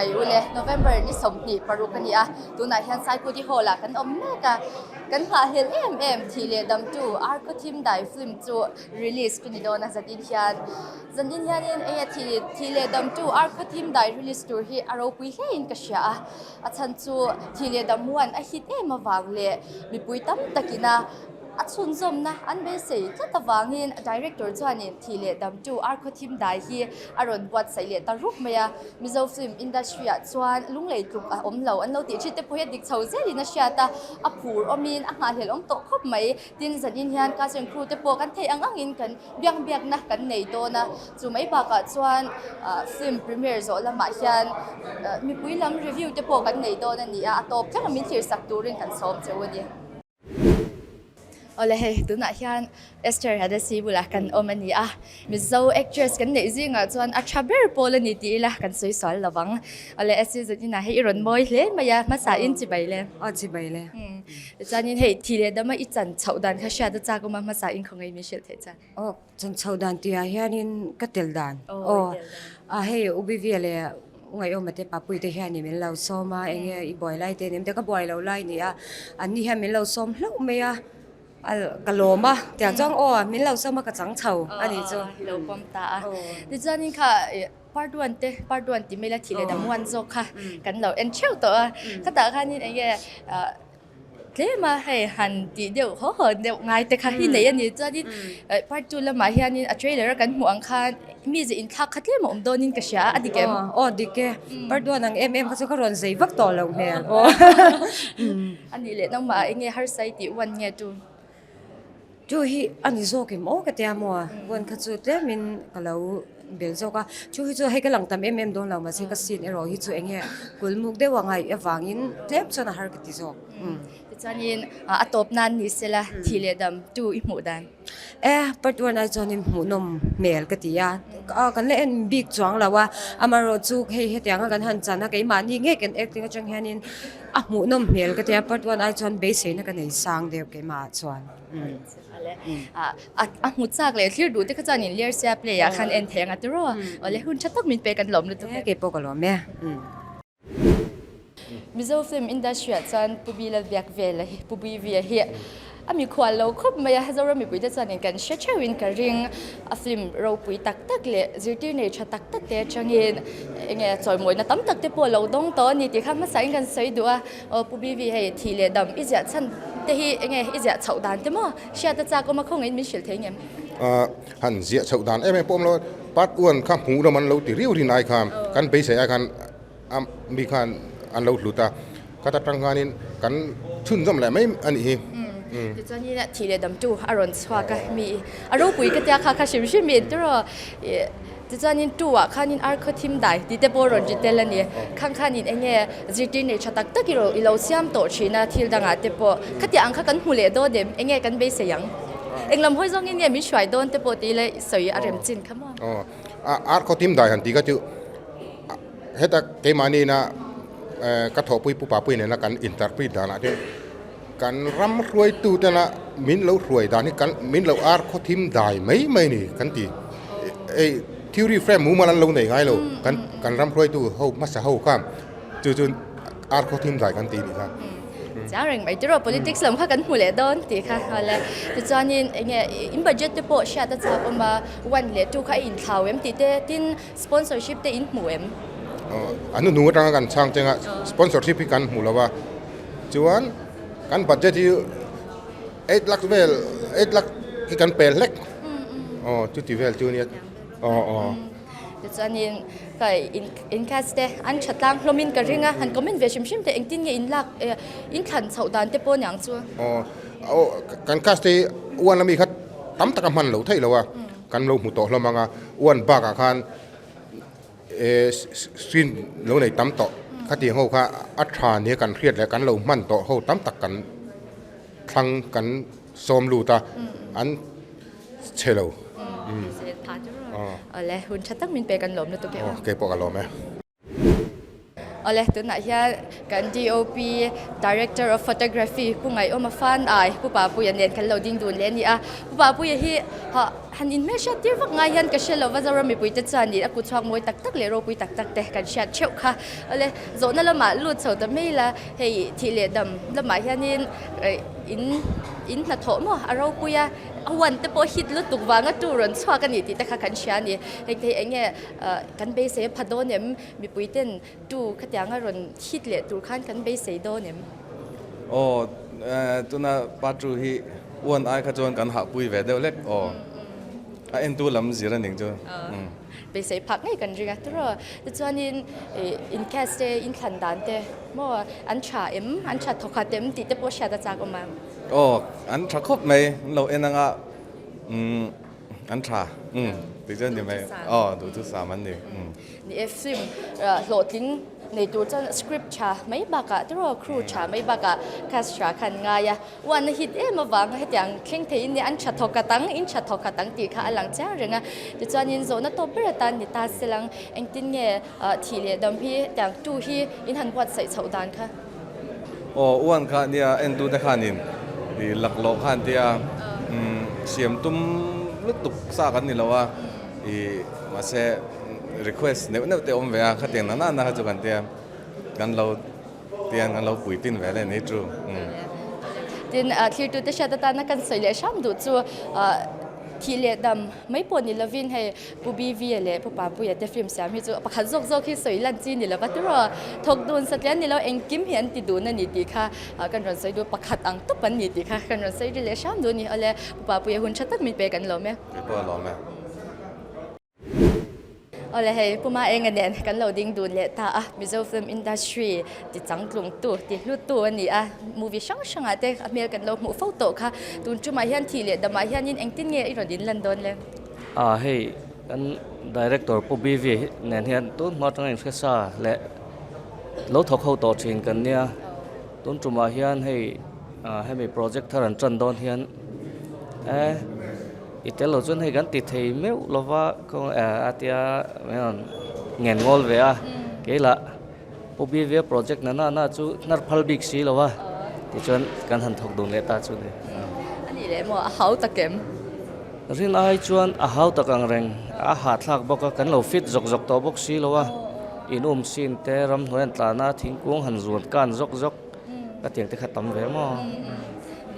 ไปอุเลโนเวมเบอร์นี่สมดีปรุกันนี่ตัวไหนเห็นไซกูที่โฮล่ะกันอมแม่กันพาเห็นทีเลดำจูอาร์ก็ทีมได้ฟิล์มจูรีลิสกันนี่โดนจัดอินเฮียนทีเลดำจูอาร์ก็ทีมได้รีลิสตัวที่อารมณ์ปุยเฮียนก็เชียฉันจูทีเลดำม้วนฮิตมาวางเลยมีปุยตั้มตะกี้นะชุนซมนะอันเบสิกก็ตะวางหินดีเรคเตอร์จวนนี่ทีเลดำจูอาร์คทีมได้ฮีอารมณ์วัดใส่เลตารุกเมียมิโซฟิล์มอินดัสทรีจวนลุงเลยกลุ่มอมเหล่าอันเราติดชิดเตปเฮดิกเชาเซลินะเชียตาผูรอมินงานเหล่าโตครบไหมดินสันอินเฮียนการเชิงครูเตปกันเทียงอินกันเบียงนะกันในโตนะจูไม่ปากจวนฟิล์มพรีเมียร์โซละมาเฮียนมีปุยลำรีวิวเตปกันในโตนั่นนี่ตบทั้งมินทีสักตัวเรื่องกันซ้อมเจ้าวันนี้oleh tu nak hian Esther ada si bulah kan omani mi zo actress kan nei zinga chuan a thaber pol ani ti la kan soi sol lawang oleh Esther zina hei ron moi hle maya ma sa in chi bai le chi bai le chanin hei thile dama i chan chaudan kha sha da cha ko ma sa in khongai mi shel the chan chan chaudan ti hianin ka tel dan hei ubi viale ngai omate papui te hian ni min lo soma enge I boy lai te nim te ka boy lo lai ni an ni ha min lo som hlo me kaloma tiang jong min lo soma ka chang chau ani chu lo pom ta ti chanin kha part 1 ti mela thile da muan zo kha kan lo en cheu to ka ta kha ni enge thế mà hay hẳn thì đều khó hơn đều ngay từ khi này anh ấy cho đi part 2 là mà hiện nay trailer kan muang khan mi gì in thắc khát mà ông Donin cái啥đi kem đi ke part 1 ang em kasi karon say vak to lang me anh ấy lại nông mà anh ấy har say thì one nghe tu chu hi ani zo ke mo ka tia mo wan kha chu te min kalau bel zo ka chu hi chu he ka lang tam em don law ma se ka sin ero hi chu enge kulmuk de wangai awangin tep chona har ka ti zo chanin atop nan ni sela thile dam tu I mu dan part 1 ai chonin mu nom mel ka ti ya kan le en big chuang lawa amaro chu he tianga kan han chana ke ma ni nge ken acting chang hanin mu nom mel ka ti part 1 ai chon base na kan nei sang de ke ma chuan mu chak le thlir du te ka chanin LERSIA PLAYAH khan en theng atro ole hun chatak min pe kan lom lu tu ke po ka lom me mizo film industry chan pubila vyak vela pubi via hi ami khwal lo khop maya hazora mi puida chanin kan shechawin ka ring a film ro pui tak tak le zirtir nei tha tak tak te changin enge choi moi na tam tak te po lo dong to ni ti kham ma sai kan sei du pubi vi hei thile dam izya chan te hi enge izya chaudan te mo sha ta cha ko ma khong in min shil thengem han zia chaudan em pom lo part 1 kham hu lo man lo ti riu ri nai kham kan be se kan mi khan an lo luta kata tangganin kan chun jom la mai ani hi ti chani na thile dam tu aron chwa ka mi aro pui ka tia kha shim shim mi tro ti chanin tu khanin ar kho thim dai ti te bo ron jitel ani khang khanin enge ziti ne chatak takiro ilo siam to china thil danga te po khatia ang kha kan hule do dem enge kan be se yang englam hoi jong in ye mi shwai don te po ti le soi arem chin khama ar kho thim dai han ti ka chu heta ke mani na ka tho pui pu pa pui ne na kan interpret dana te kan ram ruai tu te na min lo ruai da ni kan min lo ar kho thim dai mai ni kan ti theory frame mu man lo nei ngai lo kan ram ruai tu ho ma sa ho kam chu ar kho thim dai kan ti ni ka ja reng mai tro politics lam kha kan hule don ti kha hala ti chanin enge in budget te po sha ta cha pa ma one le tu kha in thawem ti te tin sponsorship te in muem anu nu tang kan chang chenga sponsorship kan mulawa chuan kan budget hi 8 lakh vel 8 lakh ki kan pel lek chu ti vel chu ni chanin kai in cast te an chatlang hlomin ka ringa han comment ve shim shim te engtin nge in lak in khan chaudan te po nyang chu kan cast te wan lami khat tam tak man lo thai lawa kan lo mu to hlomanga wan ba ka khan screen lo nei tam to khati ho kha atha ne kan khriat le kan lo man to ho tam tak kan thlang kan som lu ta an chelo se tha chu ole hun chatak min pe kan lom lu to ke po ka lom me ole tu na hian kan DOP director of photography pu ngai oma fan ai pu pa pu yan len kan lo ding dun le ni pu pa pu hi ha หันอินเมชั่นที่ว่าไงยันก็เชื่อว่าจะเราไม่ปุยจะจานี่กูชอบมวยตักเลยเราปุยตักแต่กันเชื่อเชี่ยวค่ะอะไรโซนนั้นเรามาลุดเสาแต่ไม่ละให้ทีเลียดำแล้วมายันอินน่ะโถมั้งเราปุยวันแต่พอฮิตลุดตุกวางก็จูรันชอบกันนี่ที่แต่กันเชื่อนี่ให้เงี้ยกันเบสเซพัดโดเนี่ยมีปุยเต้นดูขัดยังอารมณ์ฮิตเลยดูขั้นกันเบสเซโดเนี่ยโอ้ตัวน่ะปัจจุบันวันไอ้ขจรกันหักปุยเวเดเล็กอ๋อเอ็นตัวลำสิระหนึ่งจ้ะไปใส่ผักไงกันจีกันตัวแต่ส่วนอินแคสเตอินขันดันเตมั่วอันชาอันชาทอกขาเต็มติดแต่พอชาตะจากออกมาโอ้อันชักครบไหมเราเอ็นนั่งอันชาติดเจนยังไงอ๋อดูทุกสามันนี่นี่ฟิล์มโหลดทิ้งในตัวจะสคริปต์ชาไม่บักอะตัวครูชาไม่บักอะแคสชาขันง่ายวันฮิตมาวางให้อย่างเข่งเทียนนี่อันชัดทอกตังอินชัดทอกตังตีค่ะหลังจากเรื่องอะแต่จวนยินโซนตัวเบรตันนี่ตาเสลังเอ็งตินเงี้ยทีเลียดำพี่อย่างตู้ที่อินหันวัดใส่เสาดานค่ะโอ้อ้วนค่ะเนี่ยเอ็นดูได้ค่ะนี่หลักโลค่ะเนี่ยเสียมตุ้มลุกตุกซากันนี่แล้วว่ามาเสrequest เนี่ยเนี่ยแต่อมเวะขัดเตียงนั่นนะครับจุกันเตียงกันเราเตียงกันเราปุ๋ยตินเวะเลยนี่จูดินที่ตัวที่ชาตตานักกันสวยเลยช่างดูจูทีเลียดำไม่ปนนี่ละวินให้ผู้บีวีเลยผู้ป่าผู้ใหญ่แต่ฟิล์มเสียมีจูประคันโซกที่สวยลันจีนี่ละว่าตัวทกดูนสักแล้วนี่เราเองกิมเห็นติดูนั่นนี่ดีค่ะกันรันใส่ดูประคัดอังตุปันนี่ดีค่ะกันรันใส่ดูเลยช่างดูนี่อะไรผู้ป่าผู้ใหญ่หุ่นชัดตักมีเปกันหรอไหมก็หรอไหมอะไรให้ผู้มาเองกันเนี่ยกันเราดิ้งดูเลยตามิโซฟิล์มอินดัสทรีติดจังกลุ่มตัวติดลุดตัวนี่มูวี่ช่างแต่อเมริกันเราหมู่โฟโต้ค่ะตุนจุมาเฮียนทีเลยดมาเฮียนยินเองตินเงี้ยอีรดินลอนดอนเลยให้กันดีเรคเตอร์ผู้บีวีเนี่ยเฮียนตุนมาตั้งแต่เช้าและเราทอกเข้าต่อชิงกันเนี่ยตุนจุมาเฮียนให้มีโปรเจกต์ทารันจันดอนเฮียนอีแต่เราจนให้กันติดที่เมื่อเราว่าก็อาทิตย์เงินงอลเวียเกี่ยละผู้บีวีโปรเจกต์นั้นน่าจะนัดพัลบิกซีเราว่าที่จนกันหันทอกดูเลตาจุดนี้อันนี้เลยมั่วเขาตะเก็มรินไอจวนเขาตะกังเร่งหาทากบอกกันเราฟิตจกตัวบอกซีเราว่าอินสินแต่รำหัวตาหน้าทิ้งกุ้งหันส่วนการจกก็เตียงแต่ขัดตำเวมั้ง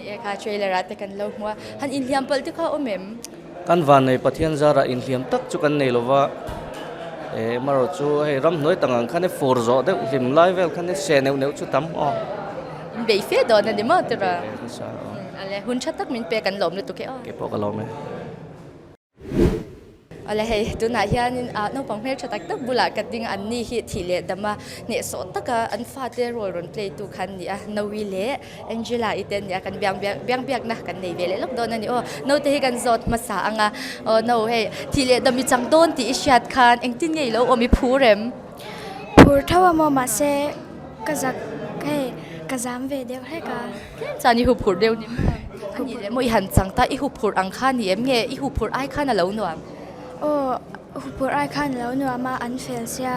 นี่ค่ะช่วยเลยรัฐกันเราหัวหันอินเดียมเปิลที่เขาอมมกันวันในประเทศจาระอินเดียมตักจุกันในเราว่ามาเราจูให้รำน้อยต่างกันในฟอร์จอดหิมไลฟ์เวลกันในเซนเนวจุดตั้มเบย์เฟียดอนนั่นดิมั้งตัวอะไรหุ่นชัดตักมินเปกันหลอมเลยตัวแค่เก็บพอกันหลอมไหมอะไรให้ตัวไหนเฮียนน้องปังเพลชตักตักบุหรี่กัดดิ้งอันนี้ฮิตทีเล่ดมาเนี่ยสดตักอันฟาเตอร์โรลรอนเพลย์ตัวคันนี่นาวิเล่แองเจล่าอีเทนเนี่ยกันเบียงนะกันในเวลล็อกดอนนั่นนี่น้องเตะกันจดมาสางน้องให้ทีเล่ดมีจังโดนที่อิชยัดคันเองที่ไงแล้วมีพูเร็มพูถ้าว่ามามาเซก็จะให้กระจำเวเดียวให้กันจานี่หูพูเดียวนี่อันนี้เลยไม่หันจังตาอีหูพูอังคารนี่เงี้ยอีหูพูไอคานน่ะแล้วหนูโอ้ผู้ไอ้คันแล้วหนูมาอันเฟลเซีย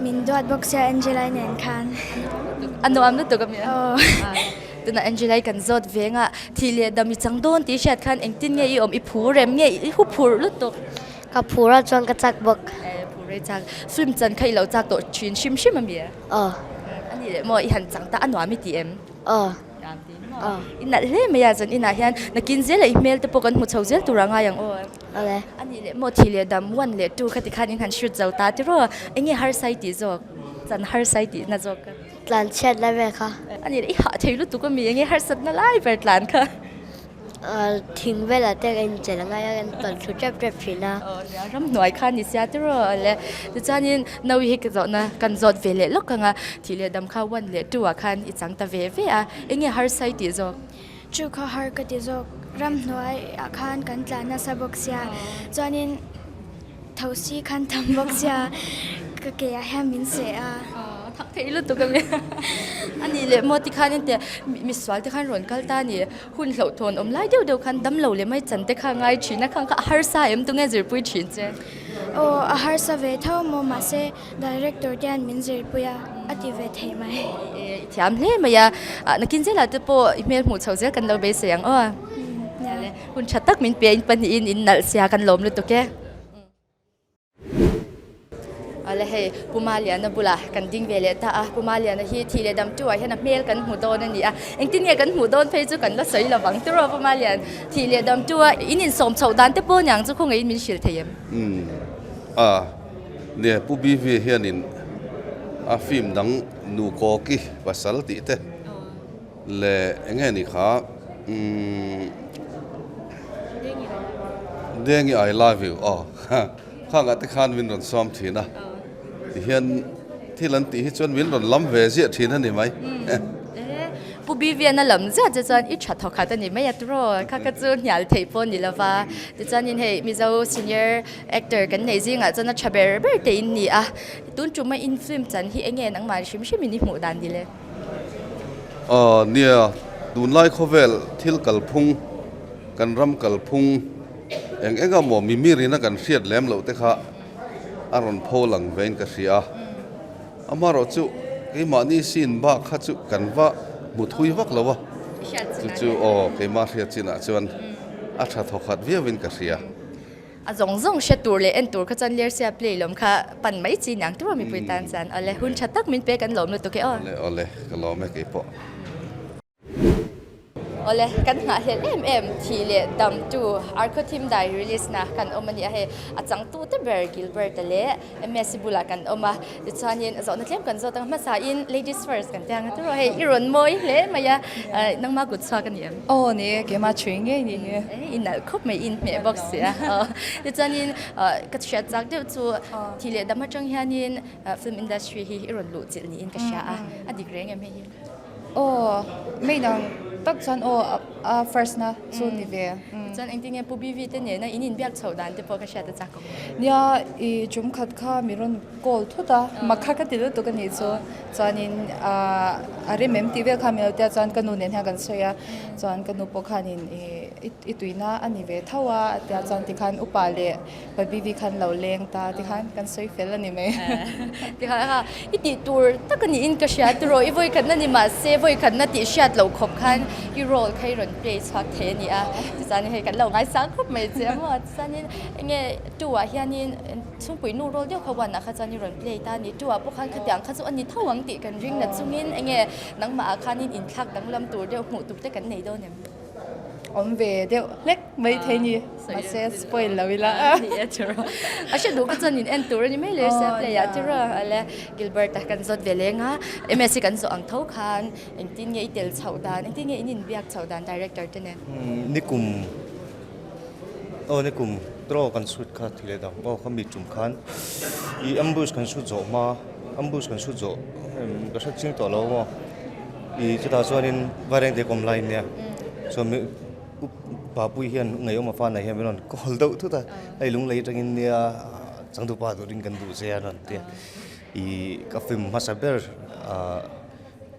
มินดวดบอกเสียแองเจล่าเนี่ยคันอันนู้นนั่นตัวกับมีตัวนั้นแองเจล่ากันจดเวงทีเลียดมีจังโดนที่เช็ดคันเองตินเงี้ยอีผู้เร็มเงี้ยอีหูผู้ลุดตัวกับผู้เราจนกระจักบอกผู้เรจักฟิล์มจันใครเราจักตัวชิมมันมีอันนี้เลยมั่วอีหันจังตาอันนู้นมีทีเอ็มอินนัดเล่ไม่อยากจะอินนัดเห็นนักกินเจลอีเมลแต่พวกกันหัวเช้าเจลตัวร่างอย่างอะไรอันนี้เลยโมทีเลยดำวันเลยดูคติคันอินหันชุดเจ้าตาที่รู้เอ็งฮาร์ไซติจอกจันฮาร์ไซติน่าจอกหลานเช็ดได้ไหมคะอันนี้เลยหาเทลุตุก็มีเอ็งฮาร์สัตน่าไล่เปิดหลานค่ะทิ้งเวลาแต่เอ็งเจลง่ายกันตอนชุดเจ็บผิดนะเนี่ยรำหน่วยคันนี่เสียที่รู้เลยแต่จานี่นาวิกจอดนะกันจอดเวลล็อกกันทีเลยดำข้าวันเลยตัวคันอีจังตาเวเอ็งฮาร์ไซติจอกจูเขาฮาร์ก็ติจอกรำหน่วยอาคารกันตลาดนาซาบอกเสียจานี่เท่าซีคันทำบอกเสียก็เกี่ยแฮมินเสียทักเทลุตุกันเลยอันนี้เลยโมติคันนี่แต่มีสวลที่คันรอนกัลตานี่หุ่นเหล่าทนไล่เดียวคันดำเหล่าเลยไม่จันแต่ข้างไงชินนะข้างก็ฮาร์ไซม์ตรงนี้จะปุ้ยชินเจ้โอ้ฮาร์ซาเวทเอาโมมาเซดีเรคเตอร์เดียนมินเจอปุยอติเวทไหมที่อันเล่มาอย่านักกินเจล่ะจะโปอีเมลหมู่เฉาเจกันเราเบสยังใน คุณชัดตักมินเปียนปันอินนัลเสียกันลมลุตุกแกอะไรให้ปุมาเลียนบุละกันดิ้งเวเลต้าปุมาเลียนที่ทีเลดำจ่วยให้นับเมลกันหูโดนนี่เอ็งติ้งเงกันหูโดนเพจุกันละสวยละวังตัวปุมาเลียนทีเลดำจ่วยอินินสมชาวดันเตปอนยังจะคงอินมินชิลเทียมเนี่ยผู้บีวีเฮียนินฟิล์มดังนูโกกิภาษาละติเตและเงี้ยนี่ค่ะเด้งI love youข้างอัตคานวินรอนซ้อมทีนะที่เฮียนที่ลันตีที่จนวินรอนล้ำเวเสียทีนั่นนี่ไหมผู้บีเวียนน่ะลำจะจะจนอิจฉาทอขาดนี่ไม่อยากรู้ข้าก็จะอยากเทปนนี่ละว่าจะจนยินให้มีเจ้า senior actor กันในจริงจนน่ะชาเบอร์เบอร์เตนนี่ตุ้นจุ่มมาอินฟิล์มจันที่เองนังมาชิมชิมินิหมูดันดีเลยเนี่ยดูไล่เขาเวลทิลกัลพุงกันรำกัลพุงเองก็หมอมีรีนักกันเสียดแหลมเหล่าเตค่ะอารอนโพลังเวนกันเสียมาเราจุกี่มานี่สินบ้าข้าจุกันว่ามุทุยวักแล้ววะจู่กี่มาเสียจินะจวนอาชาทอขัดเวียวินกันเสียจงเชตูเลยเอ็นตูเขาจันเลียเสียเปลี่ยนลมค่ะปั่นไม่จีนังตัวมีปุยตันจันอะไรหุ่นชัดตักมินเปกันลมเลยตัวแกอะไรก็ล้อไม่กี่ปออะไรกันหาเห็นทีเลยดำจูอาร์คทีมได้รีลิสนะกันออกมาเนี่ยให้จังตู้เตเบอร์กิลเบอร์ตเลยเมสซิบุลากันออกมาดิฉันยินจอนเทียมกันจอตั้งมาสายอิน ladies first กันจังตัวให้อีรอนมอยเลยมายานั่งมากุศลกันเนี่ยนี่เกี่ยมาช่วยไงนี่อินนั่นคบไม่อินไม่บอกเสียดิฉันยินก็เชื่อจากเดี๋ยวจูทีเลยดำมาจังยันยินฟิล์มอินดัสทรีอีรอนลุจิลนี่อินก็เชื่อดีเกรงยังไม่ยินไม่ดังตักฉันfirst นะส่วนนี้เวียจันเองที่เนี่ยผู้บีวีเตเนี่ยนะอินินเบียกชาวดันที่พอก็เชื่อจะจักเนี่ยจุ่มขัดข้ามีรุ่นโกลทุตามาข้าก็ติดตัวกันนี่จันนินอะไรเมมทีเวลข้ามีเราเดียจันกันนู่นเนี่ยกันสวยจันกันนู่นพวกข้านินตุยน่าอันนี้เวทว่าเดียจันที่ขันอุปาเลไปบีวีขันเหล่าเลี้ยงตาที่ขันกันสวยเฟลนี่ไหมที่ขันค่ะติดตัวตักนี่อินก็เชื่อตัวอีโวยขันนั่นนี่มาเซโวยขันนั่นติเชื่อเหล่าขบขันยูโรใครรอนเพลย์ชักเทนี่ที่จันให้กันเหล่าไงสักครบไม่เจ้าว่าจันนี่เงี้ยตัวเฮียนี่ช่วงปีนู้นเราเดียวเขาวันนะเขาจันนี่รอนเพลย์ตานี่ตัวพวกขันขัดอย่างเขาจะอันนี้เท่าหวังติกันริงนะช่วงนี้เงี้ยนังมาอาคารนี่อินทักดังลำตัวเดียวหูตุบได้กันไหนโดนเนี่ยเวเดียวเล็กไม่เทนี่มาเซสปอยล์แล้วเวลานี่จ้ะฉันดูก็จะนินเอ็นตัวนี่ไม่เลยเสียเลยจ้ะอะไรกิลเบอร์ตกันจดเวลงะเมสซิกันจดอังเท่าคันเอ็งที่เนี่ยอิตลชาวดานเอ็งที่เนี่ยอินินเบียกชาวดานดีเรคเตอร์เนี่ยนี่กลุ่มนี่กลุ่มตรอกันสุดค่ะที่เลยดังเขามีจุ่มคันอัมบูสกันสุดโจมาอัมบูสกันสุดโจก็ชัดจริงตัวเราว่าจะต่อส่วนนี้วาร์เรนเด็กอมไลน์เนี่ยส่วนป้าปุยเฮียนไงออกมาฟันไหนเฮียไม่นอนก็ฮัลโหลทุกท่าไอ้ลุงเลยจังอินเนี่ยจังตัวป้าตัวริงกันดูเสียนั่นเดียกับฟิล์มมาสเบอร์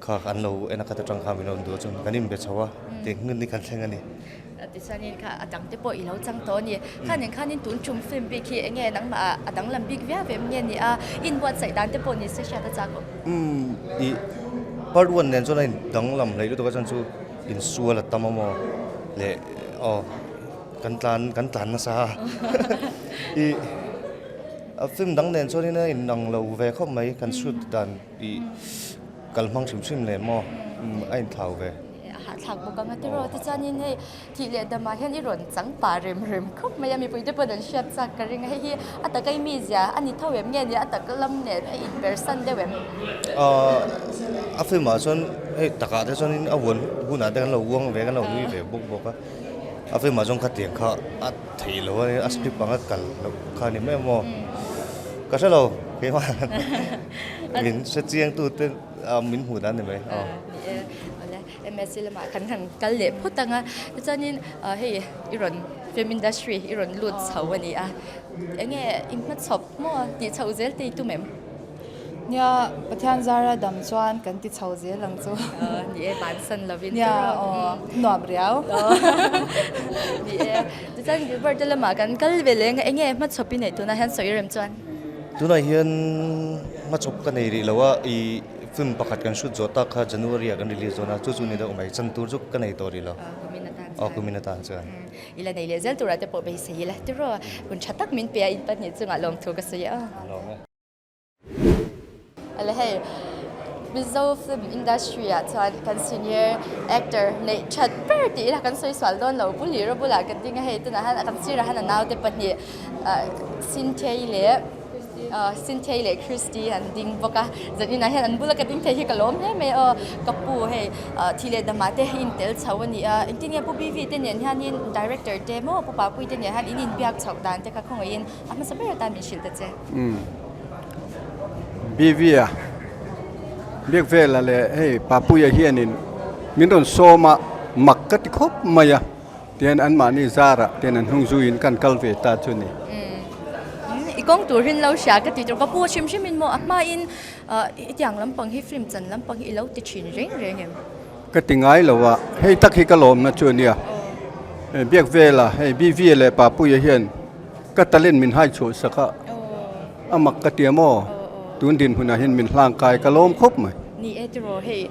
ข้าอันเราเอ็นนักจังคามินอนดูจนกันนี่เป็นชาวเด็กเงินนี่กันแค่กันนี่ดิฉันนี่ค่ะดังจะปล่อยเราจังตัวนี่ข้าอย่างข้านี่ตุนจุ่มฟิล์มบิ๊กเงี้ยนังมาดังลำบิ๊กเวียเวมเงี้ยนี่อินวัดใส่ดันจะปล่อยนี่เสียจะจักพอวันเนี่ยจนไอ้ดังลำเลยรู้ตัวกันจูอินซัวละตั้มมอเล่กันตันนะซาฟิล์มดังเนี่ยจนนี่นะอินนังเราเวเข้าไหมกันสุดดันกัลมังชิมเลยมอไอ้เท่าเวถักบุกังที่เราที่จะนี่ให้ที่เลี้ยดมาเห็นอีรอนจังป่าเริมครบไม่ยังมีปุ๋ยที่เป็นเชื่อจักกันยังให้ที่อัตตะไกมีเสียอันนี้เท่าเว็บเงี้ยเนี่ยอัตตะก็ลำเนี่ยอินเวอร์ซันได้เว็บฟิล์มมาจนตะการที่จนนี่วนหุ่นอะไรกันเราวงเวกันเราลุยเวบอกว่าฟิล์มมาจนขัดเตียงข้าถี่เราว่าสคริปต์บางกันเราข้านี่ไม่มอก็ใช่เราเกี่ยวกับมินเสียงตัวเต้นมินหูดันได้ไหมเมสซิลมาขันกันเล็บพูดตั้งดิฉันนี่เฮ้ยอีรอนฟิล์มอินดัสทรีอีรอนลุดเสาวันนี้เงี้ยอิมมัดชอบมั่วตีเสาเซลตีตุ้มเอ็มเนี่ยประธานซาร่าดำจวนกันตีเสาเซลหลังจูนี่บานสันลาวินเนี่ยหนวบเรียวนี่ดิฉันกิลเบอร์ตละมากันกันเวลงเงี้ยมัดชอบปีไหนตัวนั้นเห็นสวยเริ่มจวนตัวนั้นเห็นมัดชอบกันในรีแล้วว่าฟิล์มประกาศกันชุดจอดตาค่ะจันวารีกันรีลิสโซนะจู่ๆนี่เดี๋ยวไม่จันทูจุกกันในตัวรีแล้ว kuminata chuan ila nei le zel tura te po be sei la tu ro kun chatak min pe in pan ni chunga lom thu ka sei a ala hey Mizo film industry a chuan kan senior actor nei chat per ti la kan soi swal don lo puli ro bula kan tinga he tu na han kan sira han naw te pani sin thei le Christy and ding boka zani na han bula ka ding thei hi kalom he me kapu he thile damate in tel chawani a intinia pu bv te nen hanin director te mo pu pa pui te nen han in biak chok dan te ka khongain ama saber ta min shil te che bv a biak vela le hey papuya hianin min ron soma makkat khop maya tian an mani zara tian an hungzuin kan kalve ta chuni ikong turin lo sha ka ti to ka pu shim shim min mo ma in ityang lampang hi film chan lampang i lo ti chin reng reng em ka tingai lawa hey takhi kalom na chunia biak vela hey bv le papuya hian ka talent min hai chu saka amak ka tiamo tun din huna hin min hlang kai kalom khop mai ni etro hey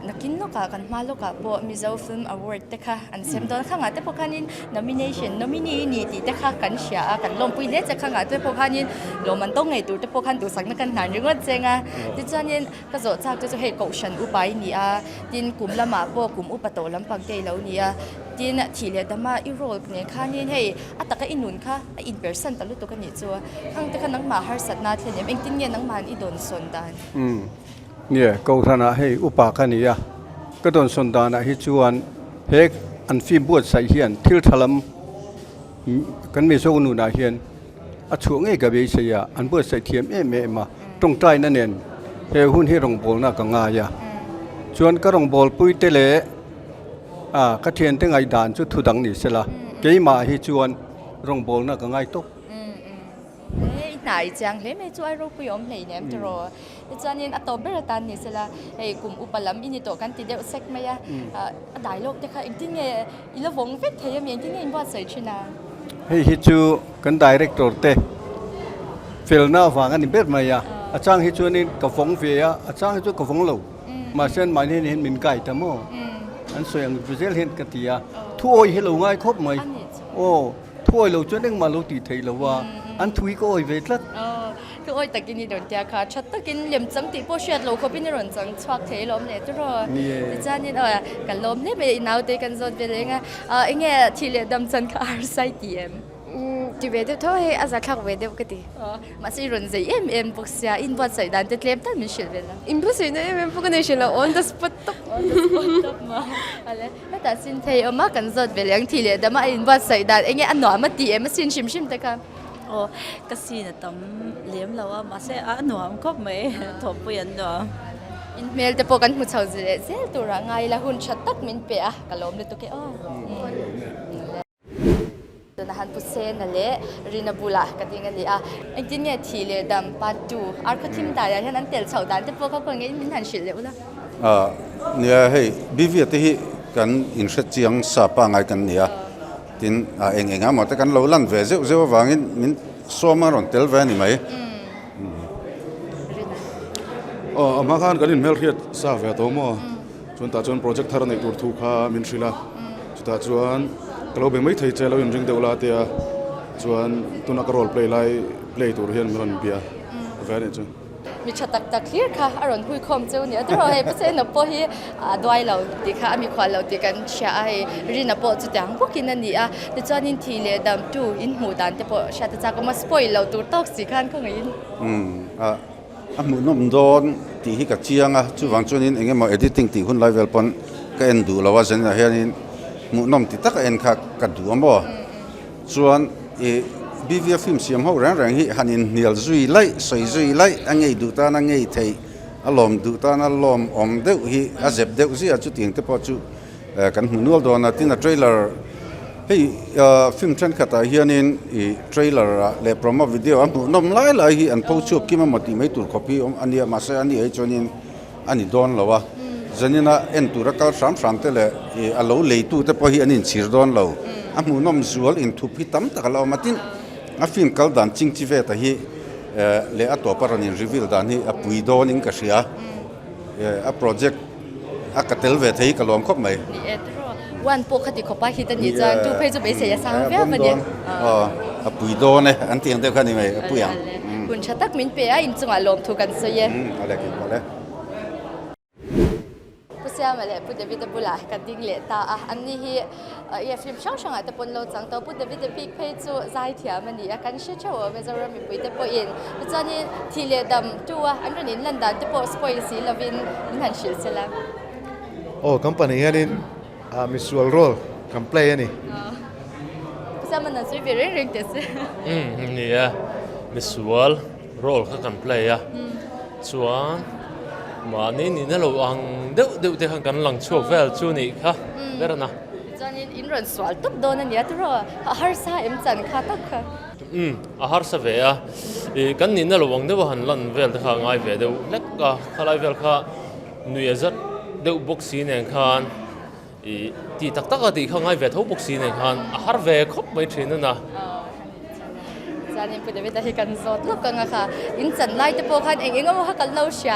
nakin no ka kan malo ka po Mizo Film Award te kha an sem don kha nga te po khanin nomination nominee ni ti te kha kan sha kan lom pui le che kha nga te po khanin loman to ngai tu te po khan tu sak na kan nan ringot chenga ti chanin ka zo chak te he caution upai ni a tin kum lama po kum upato lampang te lo ni a tin thile dama I role ne khanin hey ataka inun kha in person talu to kan ni chu khang te khan nang ma har sat na thlen em eng tin nge nang man I don son danเนี่ยกองธนาให้อุปการณียก็โดนสนดานะฮิจวนเฮกอันฟิล์มบวชใส่เฮียนทิลทลัมกันมีโซนูนาเฮียนอัดช่วงเอกเบยเสียอันบวชใส่เทียมเอเมมาตรงใจนั่นเองเฮหุ่นให้รองบอลน่ะกังายาชวนก็รองบอลปุ้ยเตเลก็เทียนตั้งไอ้ด่านจุดทุดังนี่เสละเกี่ยมาฮิจวนรองบอลน่ะกังไงตกnai chang le me chu ai ro pu yom nei nem tro chanin atober tan ni sela ei kum upalam ini to kan ti de sek maya dialogue te kha engtin nge ila wong vet thayam engtin nge inwa sai china hei hi chu kan director te film na wang an bet maya achang hi chu ni ka phong ve a achang hi chu ka phong lo ma sen mai ni hin min kai ta mo an soyang visual hin ka tia thuoi hi lo ngai khop mai o thuoi lo chu ning ma lo ti thei lo wa an thui ko oi ve tlatคือโอ้ยตะกินนี่โดนเตียค่ะชัดตะกินเหลี่ยมจังติโปเชียดโลเขาเป็นรอนจังชวักเทลมเนี่ยตัวดิจานี่กันลมเนี่ยไปนาวเตกันจนไปเลยไงไอ้เงี้ยทีเลียดำจันค่ะอาร์ไซตีเอ็มที่เวดเท่าให้อาจจะขักเวดก็ดีมาสิรอนใจเอ็มพวกเสียอินวัดใส่ดันเตเลียมตันมิเชลเวลาอินพุสินะพวกนี้เชลล์ on the spot มาอะไรแต่สินเทอมากันจนไปเลี้ยงทีเลียดมาอินวัดใส่ดันไอ้เงี้ยอันหน่อยมาตีเอ็มมาสินชิมแต่กันโอ้ก็สินะตำเลี้ยมเราว่ามาเสียหนวมก็ไม่ถมเปลี่ยนหนวมอินเมลแต่พอกันมุดเช้าเจตัวร่างไงละหุ่นชัดตักมินเปียกะลมเลยตัวแกตัวนั้นพุเซนนั่นแหละรินาบุลากันยังไงดีไอ้ที่เนี่ยทีเลยดำปาดูอาร์คทิมตายอย่างนั้นเตลเช้าดันแต่พอเขาคนงี้มินหันฉิลเลยละเนี่ยให้บิวิที่กันอินเสจียงสาปางไงกันเนี่ยtin eng ama te kan lo lan ve zeu wangin min soma ron tel ve ni mai ama khan kanin mel khiat sa ve to mo chun ta chun project thar nei tur thu kha min thrila chuta chuan kalo be mai thei chelo in ring deula te chuan tuna ka role play tur hian min bia ve ni chuมีชัดตักคลียร์ค่ะอารมณ์คุยคอมเจ้าเนี่ยตัวเราให้เปอร์เซ็นต์นับพอที่ด้วยเราดีค่ะมีความเราดีกันเชื่อให้รีนับพอจุดอย่างพวกกินนั่นนี่แต่จอนินทีเลยดำจูอินหูดันแต่พอชาติจาก็มาสปอยเราตัวตอกสีขันก็ไงหมุนนมโดนตีให้กับเชียงจู่วังจนินเองมา editing ตีคนไลฟ์เวลปอนก็เอ็นดูเราว่าเช่นเฮียนินหมุนนมตีตักเอ็นค่ะกัดดูอ่ะบ่ส่วนบีวีฟิล์มเสียมเขาแรงๆฮิฮันอินเนียลซุยไล่สวยซุยไล่อันไงดูตาอันไงไทยอารมณ์ดูตาอารมณ์อมเดือดฮิอาเจ็บเดือดสิอาจุดที่แต่พอจุกันหุ่นวัวโดนที่น่ะเทรลเลอร์เฮ้ยฟิล์มเทรนด์ขัดเฮียนินเทรลเลอร์เล่โปรโมทวิดีโออันหุ่นนมไล่ไล่ฮิอันโพสต์ชุบกิมมาตีไม่ถูก copy อันนี้มาใช้อันนี้ไอ้จนินอันนี้โดนแล้ววะจนินน่ะเอ็นตัวรักษาสามเตเลยอันเราเลยตัวแต่พอฮิอันนี้ชีร์โดนเราอันหุ่นนมส่วนอินทุบพิตั้มแต่เรามาทิ้งฟิล์มกัลดันจริงที่เวทฮีเลอตัวปรานินรีวิลดันฮีปุยโดนิงกษยาโปรเจกต์กัตเตลเวทฮีกลอมครบไหมนี่เอ็ดรอ วันปกติเขาไปฮิตันนี่จังดูเพจจะไปเสียสังเวียบันเนี่ยปุยโดนเนี่ยอันเตียงเดียวกันนี่ไหมปุยอ่ะคุณชัดตักมินเปียอินจงอารมณ์ถูกกันเสียอะไรกินก่อนเลย ผู้เสียมาเลยผู้เดวิดบุลากันดิ้งเลตาอันนี้ฮีฟิล์มช่างๆแต่ปนเราจังตัวผู้เดวิดพิกเพจจะใจเถียมันนี่กันเชื่อเชื่อว่าจะเรามีปุยแต่ปอินเพราะฉะนั้นทีเลดำตัวอันนี้ลันดาแต่ปสปอยสีลวินนั่นชื่อเสร็จโอ้คัมปานีนี่มิสวลโรลคัมเพลย์นี่ผู้เสียมันนั่นสุดเป็นเรื่องเด็ดสินี่มิสวลโรลเขาคัมเพลย์ส่วนมานี่นั่นเราอังเดี๋ยวเดี๋ยวกันหลังช่วงเวลช่วงนี้ค่ะเวลานะจานี่อินรันสวลตุบโดนนี่ตัวฮาร์ซ่าจันข้าตักค่ะฮาร์ซ่าเวียกันนี่นั่นเราอังเดี๋ยวหันหลังเวลที่ข้างไอเวียเดี๋ยวเล็กข้าไอเวลข้าหนุ่ยจัดเดี๋ยวบ็อกซี่เนี่ยข้างตีตักตีข้างไอเวียทุ่งบ็อกซี่เนี่ยข้างฮาร์เวียครบไม่ถึงนั่นนะจานี่พูดเวลาที่กันสดลูกกันค่ะอินจันไล่จะพอกันเองก็ว่ากันเล่าเสีย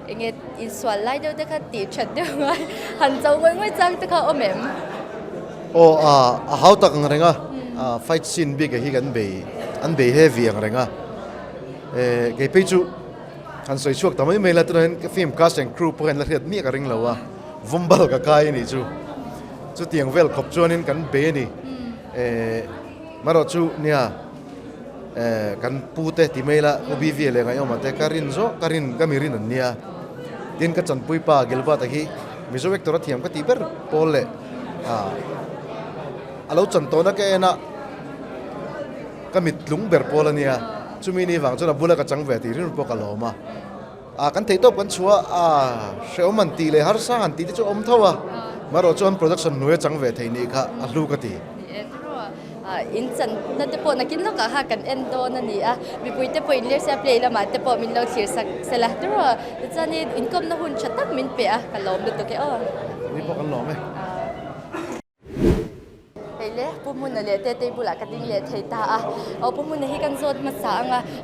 เองอินสวลไล่เดี๋ยวค่ะตีชัดเดี๋ยวหันเจ้าไม่จังแต่เขาอมเอ็มโอ้เขาตักอะไรเงี้ยไฟท์ซีนบิ๊กที่กันเบย์อันเบย์เฮฟวี่อะไรเงี้ยเกี่ยวกับจู่กันสวยช่วงแต่ไม่ละตัวนั้นฟิล์มคาสต์ครูพวกนั้นละเอียดมีกันเรื่องแล้วว่าวุ้มเบลกับกายนี่จู่เตียงเวลขบจวนนี่กันเบย์นี่มาเราจู่เนี่ยกันพูดที่ไม่ละก็บีวีเลยไงมาแต่การินก็มีรินเนี่ยดินก็จันปุยป้าเกลว่าตะกี้มิโซเวกตัวที่ยมก็ตีเบอร์โพลเลยเราจันโตนะแกนะก็มิดลุงเบอร์โพลเนี่ยชุมินี่ฟังจนบุลก็จังเวทีรินพวกกลอมากันที่ตบกันชัวเชื่อมันตีเลยฮาร์ซ่าหันตีที่จะอมเท่ามาเราจวนโปรดักชั่นหน่วยจังเวทีนี่ค่ะลูกก็ตีอินจันนั่นแต่ปนักกินลูกหากันเอ็นโดนั่นนี่มีปุยแต่ปอินเลียเสียเพลย์ละมาแต่ปมินเราเสียสักเสร็จแล้วตัวจานี่อินคอมน่าหุ่นชัดตักมินเปียกันลมดูตัวแกนี่พวกกันหลอมไหมไปเลยปุ่มมุนเลยเตยบุลากันดิ้งเลยเทตาเอาปุ่มมุนให้กันโซดมาสั่ง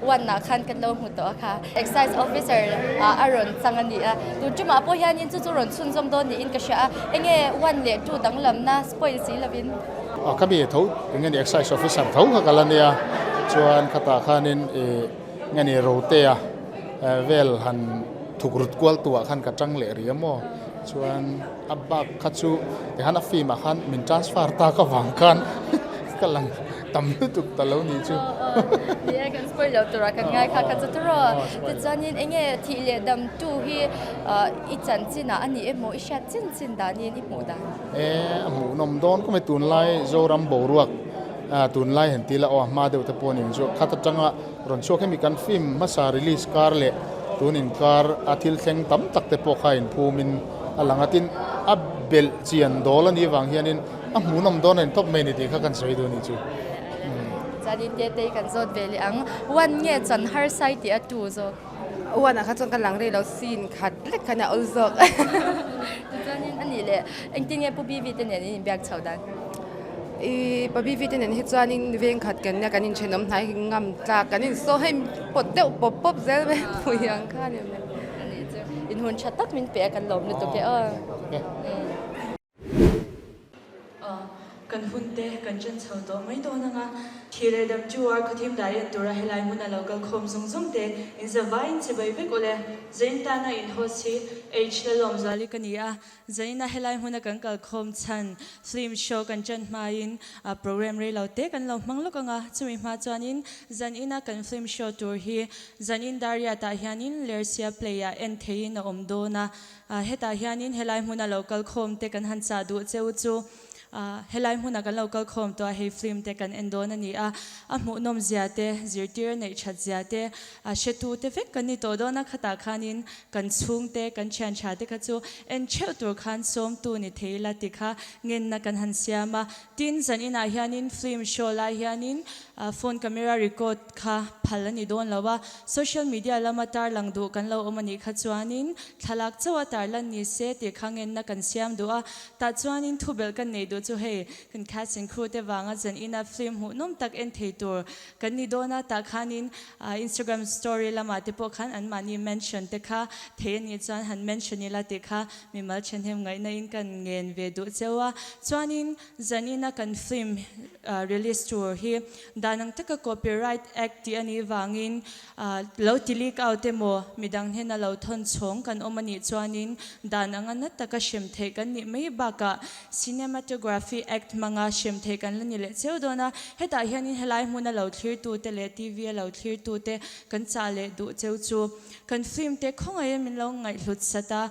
วันนักขันกันลงหัวตัวค่ะ Excise Officer อารอนสั่งอันนี้ดูจุมาพอเฮียนินจู่ๆรอนซุนซอมโดนนี่อินก็เชื่อเอ็งวันเลี้ยจู่ดังลำน่าสปอยสีละวินก็มีทั้งเงิน excise officer ทั้งกันแล้วเนี่ยชวนขตาขานินเงินโรเตียเวลหันถูกรุดกวลตัวขันกระจังเหลี่ยเรียมชวนอับบักขัดชูที่หันฟีมาขันมิน transfer ตาก็วางกันกำลังตำลุตุกตะเลวนี่จู่นี่กันสปอยแล้วตัวกันง่ายค่ะกันจะตัวแต่จานินเองที่เลี้ยดำตู้ที่อีจันจินะอันนี้โมอิชาจินดานี่อีโมดาหมูนมโดนก็ไม่ตุนไล่โจรัมโบรวกตุนไล่เห็นตีละมาเดี๋ยวตะปนอย่างจู่ขัดจังอ่ะรอนโชว์แค่มีการฟิล์มมาสารีลิสการเล่ตุนินการอาทิลเซงตั้มตักเตปโอคายน์ภูมินหลังอาทิตย์อับเบลเจียนโดลันยี่วังเฮียนินหมูนมโดนเห็นท็อปเมนิตีข้ากันสวยดูนี่จู่จานินเตยกันโซดเวลีอังวันเงี้ยจันฮาร์ไซต์ที่อตูโซวันนั้นเขาจงกันหลังเรียเราซีนขัดเล็กขนาดอุซกจานินอันนี้เลยเอ็งติงเงี้ยผู้บีวีเตเนี่ยนี่เบียกเฉาดันปบีวีเตเนี่ยที่จานินเวียงขัดกันเนี่ยกันนินเชนน้ำไทยงำจากกันนินโซให้ปดเตวปบเซลไปผู้ยังข้าเนี่ยอินหุ่นชัดตักมินเปียกันลมเลยตัวแกกันหุ่นเตะกันจนเช้าตัวไม่โดนนะที่เรดัมจูอาร์คทีมได้ยันตัวให้ไล่มุนเราก็คมส่งเตะอินสบายอินสบายไปก็เลยเจนตานะอินโฮสีเอชเลลอมซาลิกันนี่เจนนะให้ไล่มุนกันก็คมชันฟิล์มโชว์กันจนมาอินโปรแกรมเรเราเตะกันเรามังลูกกันจะมีมาจานินเจนอินะกันฟิล์มโชว์ตัวฮีเจนอินดาริยาตาฮิอานินเลอร์เซียเพลย์เอ็นเทย์นอมโดนะเฮตาฮิอานินให้ไล่มุนเราก็คมเตะกันหันซาดูเจ้าจูเฮลัยมุนักเราก็คอมตัวเฮฟิล์มเตกันเอนโดนันนี่หมูนมเสียเตจิรตีร์ในชัดเสียเตเชตูเตฟิกกันนี่ตัวโดนักขตาขานินกันซุงเตกันเชียนชาเตกันจูเอ็นเชตัวขันสมตูนิเทลติค่ะเงินนักกันหันเสียมาตินจันอินาฮิอานินฟิล์มโชว์ลาฮิอานินโฟนคาเมรารีคอร์ดค่ะพัลนี่โดนแล้วว่าโซเชียลมีเดียละมาตาลังดูกันเราอมันนี่ขจวนินทลักเจ้าตาลันนี่เสติขังเงินนักกันเสียมดูตาจวนินทุเบลกันในดู chu hei kan cast and crew te wanga zen ina film hu nom tak en thei tur kan ni dona ta khanin Instagram story lama te po khan an mani mention te kha the ni chan han mention ni la te kha mi mal chen hem ngai na in kan ngen ve du chewa chuanin zen ina kan film release tour hi danang taka copyright act ti ani wangin lo tilik out te mo midang hena lo thon chong kan omani chuanin danang an taka shem the kan ni mai ba ka Cinematography act manga shem the kan lani le cheu dona heta hianin helai hmuna lo thlir tu te le TV lo thlir tu te kan cha le du cheu chu kan film te khongai min lo ngai hlut sata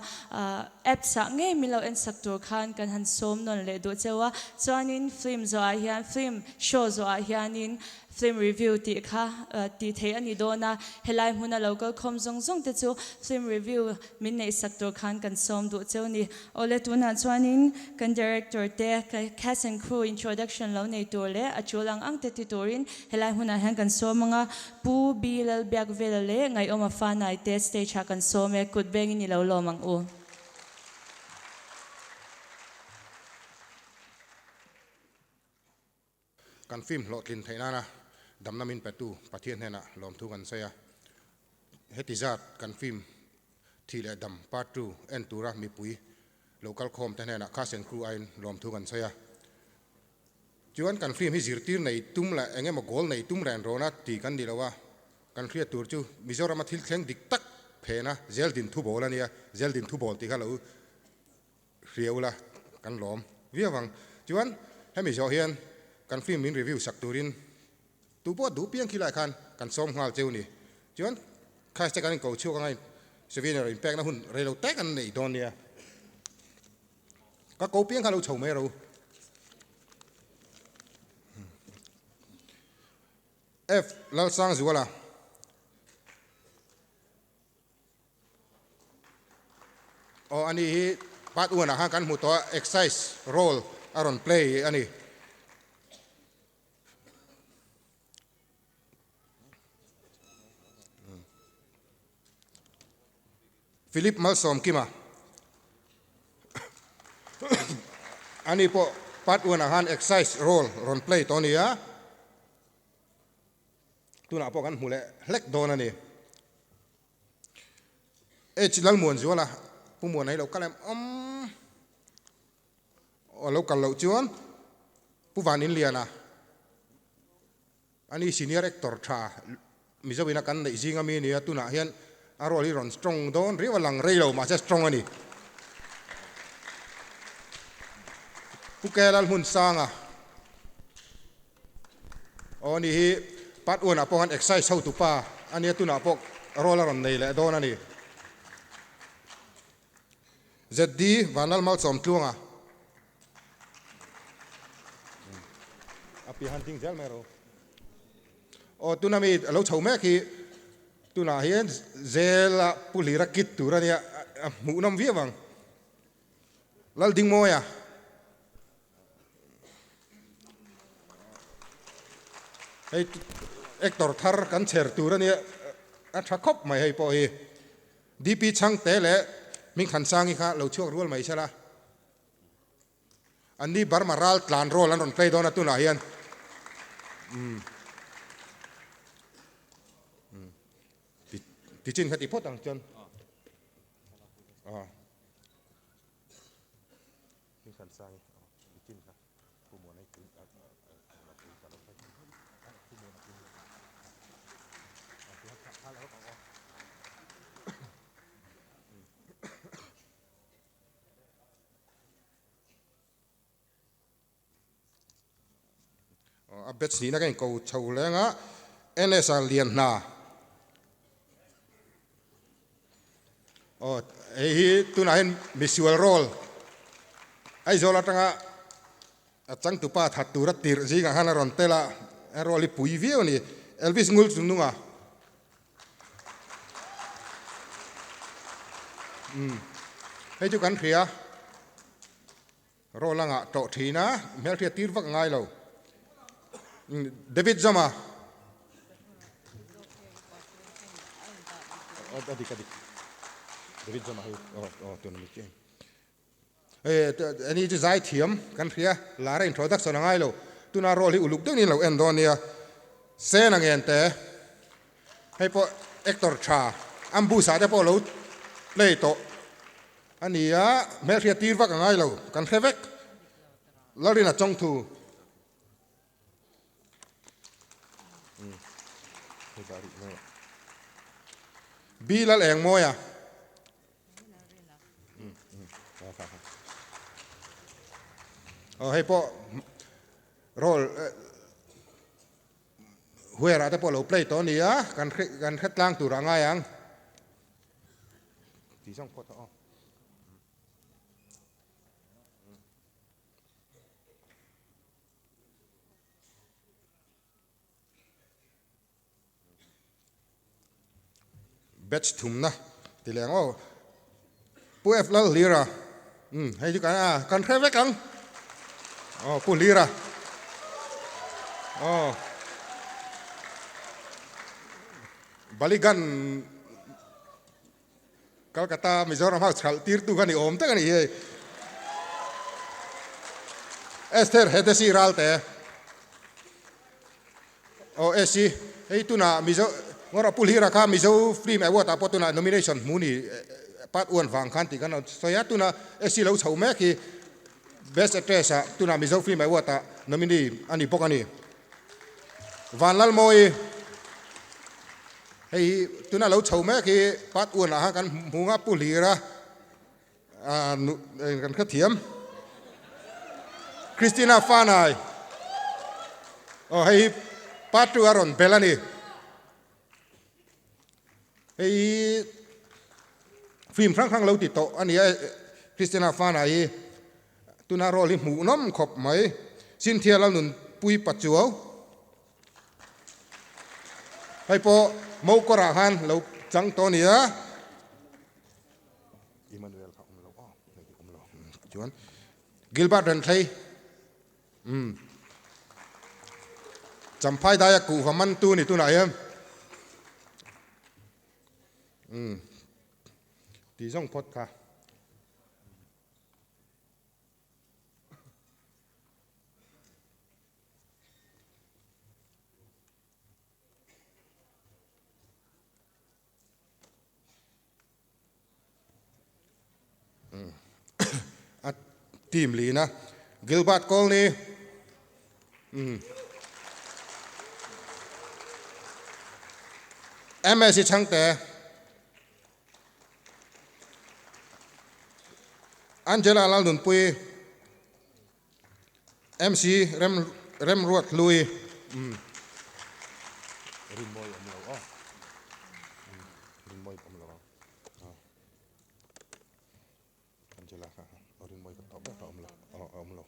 app sa nge mi lo en saktur khan kan han som non le du chewa chuanin film zo a hian film show zo a hianin film review ti kha ti the ani dona helai hmuna local khom zong zong te chu film review min nei saktur khan kan som du cheu ni ole tuna chuanin kan director te cast and crew introduction lo nei tur le achulang ang te ti turin helai hmuna han kan somanga pu bilal biak vel le ngai oma fa nai te stage ha kan some kut beng ni lo lomang u kan film lo tlin theina na dam namin petu pathian hena lom thu kan saya hetizat kan film thile dam part 2 en tura mi pui local khom te hena cast and crew ain lom thu kan saya chuan kan film hi zirtir nei tum la engema gol nei tum ran rona ti kan dilawa kan khria tur chu mizoram thil thleng dik tak phena zel din thu bol ania zel din thu bol ti kha lo riaula kan lom viawang chuan hemi zo hian kan film min review sak turin tu po du piang khilai khan kan som ngal cheu ni chuan khai te kan ko chu ka ngai souvenir impact na hun relo tek an nei don nia ka ko piang kha lo chho me ro f lal sang zuala o ani hi part 1 ha kan mu to exercise role aron play ani Philip Malsom kima ani po part 1 han exercise role ron play tonia tuna po kan mule hlek don ani lal muan zuala pu muan ai lo kalem o lo kal lo chuan pu vanin liana ani senior actor tha mizawina kan nei zinga mi ni tuna hian aroli ron strong don riwalang reilo ma cha strong ani pukelal hun sanga oni hi part 1 apongan exercise how to pa ani tuna pok roller on nei le don ani zdi vanal mal som tlunga api hunting zel mero o tuna mi lo chome ki tuna hian zela pulira kit turania mu nam viawang lal ding moya hey actor thar kan cher turania a thakop mai hei po hi dp chang te le min khan sangi kha lo chuak rual mai chala ani barmaral tlan rol an ron play dona tuna hian Tichin khati potang chon ni khan sang tichin kha pu mo nai a bet ni na kan ko chau lenga NSL lian na o hi tuna hin visual role ai zola tanga achang tu pa that tu ra tir ji ga hana ron tela role pui vio ni Elvis ngul sununga hei chu kan khria role nga to thina mel thia tir vak ngai lo David Zama David Zama tu na mi อันนี้จะใจเทียมกันเพียลาเรนโทรดักสนง่ายเราตุนาโรลิอุลุกตึงนี่เราเอ็นโดเนียเซนังเอ็นเตให้พอเอ็กตอร์ชาอัมบูสาจะพอเราเลยโตอันนี้เมลเทียตีร์วักง่ายเรากันเทเวกลาริน่าจงทูบีละแองโมยให้พอโรลหัวเราจะพอเราเพลย์ตัวนี้กันคัดล้างตัวร่างกายยังที่ช่องพอต่อเบชทุ่มนะทีแรกว่าผู้เอฟลลีระให้ดูกันกันเทเวกันผู้ลีระบาลิกันกัลกัตตามิโซรัมฮาวส์ขัลตีร์ตุกันนี่อมตั้งนี่เอสเทอร์เฮเดซีรัลเตเอซีไอ้ตุน่ามิโซงอร์ผู้ลีระข้ามิโซฟรีแมวตาปตุน่า nomination มูนี่ปัดอ้วนฟังคันติกันสอยตุน่าเอซีเราเฉาแม่คีbest actress tu na mizo film ai wata nomini ani pokani van lal moi hei tu na lo chau me ki pat un a kan hunga pulira kan khathiam Christina Fanai hei pat tu aron belani hei film khang khang lo ti to ani Christina Fanai tu na roli mu nom khop mai sin thia la nun pui pachuao hai po mo ko ra han lo chang to nia Emmanuel kha lo lo chuan Gilbert ran thai champhai da ya ku haman tu ni tu na em ti jong pot kha team li na Gilbert Cole ni MS chang te Angela Lal Nun Pui MC Rem Ruat Lui rin boy amlo rin boy amlo Angela ha rin boy ka to amlo amlo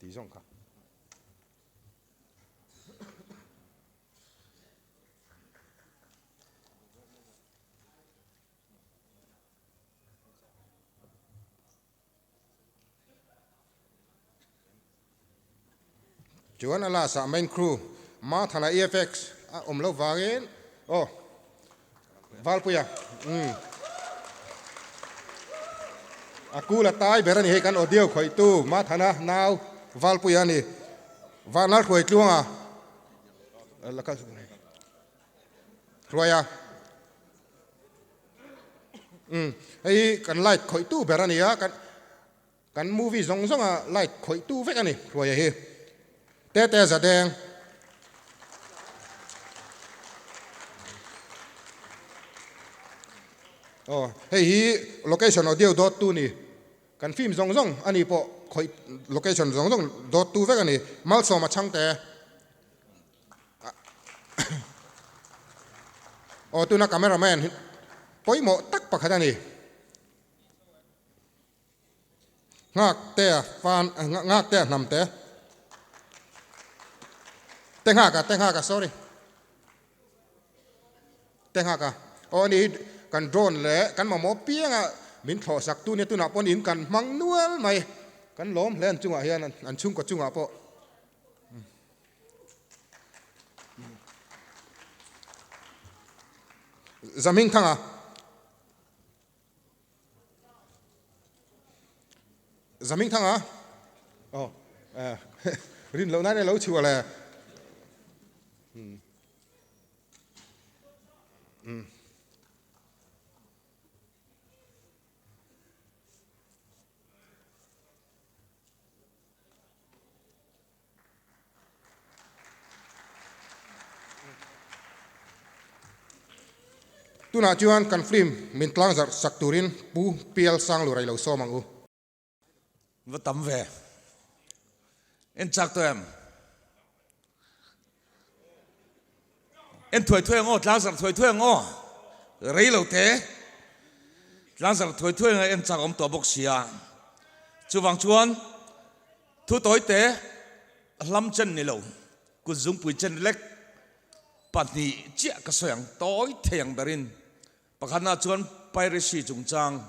tí dòng cả chuan ala sa main crew ma thana EFX lo wangin valpuya akula tai berani he kan audio khoi tu ma thana now valpuya ni vanal khoi tluanga laka roya ei kan light khoi tu berani ya kan movie zong zong a light khoi tu vek ani roya he te za deng hei hi location audio dot tu ni kan film zong zong ani po khoi location zong zong dot tu vek ani mal so ma chang te tu na cameraman poi mo tak pakhat ani ngak te fan ngak te nam te Tengah ka sorry Tengah ka ni kan drone le kan mo pianga min tho sak tu ne tu na pon in kan mang nual mai kan lom len chunga hian an chung ko chunga po zaming thanga oh rin lo na ne lo chiwa la tuna chuan kan film min tlang zar sakturin pu pial sang lu rai lo so mangu và tắm về em chắc tụi em thuê ngô lang sar thuê ngô rei lâu thế lang sar thuê em chắc ông tổ bốc xia chú vàng chuan thu tối thế lâm chân này lâu cứ dùng bụi chân lek bắt ni chia cái soang tối thiang berin pakhan na chuan piracy chung chang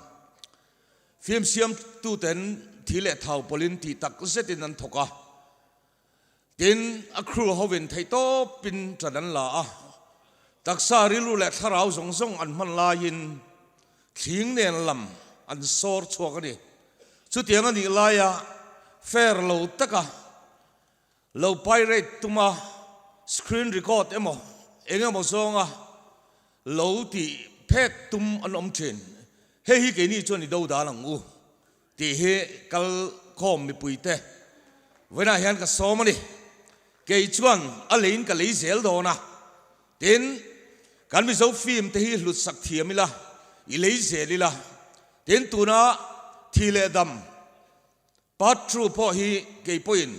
phim siam tu ten thi lệ thảo polin thì tắc rất tin anh thoka tin akru hovin thấy to pin trần anh là tắc sa rilu lệ tharau zong zong anh man la in thieng nen lam anh sor chua cái đi chú tiếng anh đi la ya fair lâu taka lâu pirate tuma screen record emo emo zong lâu thì pet tum anh om chen he hi cái ni chuan ni đâu đã lang u THEIH kal khom mi puite vena hian ka somani ke chuan alein ka leizel dona tin kan mi zo film te hi hlut sak thiamila I leizelila tin tuna thile dam patru po hi ke point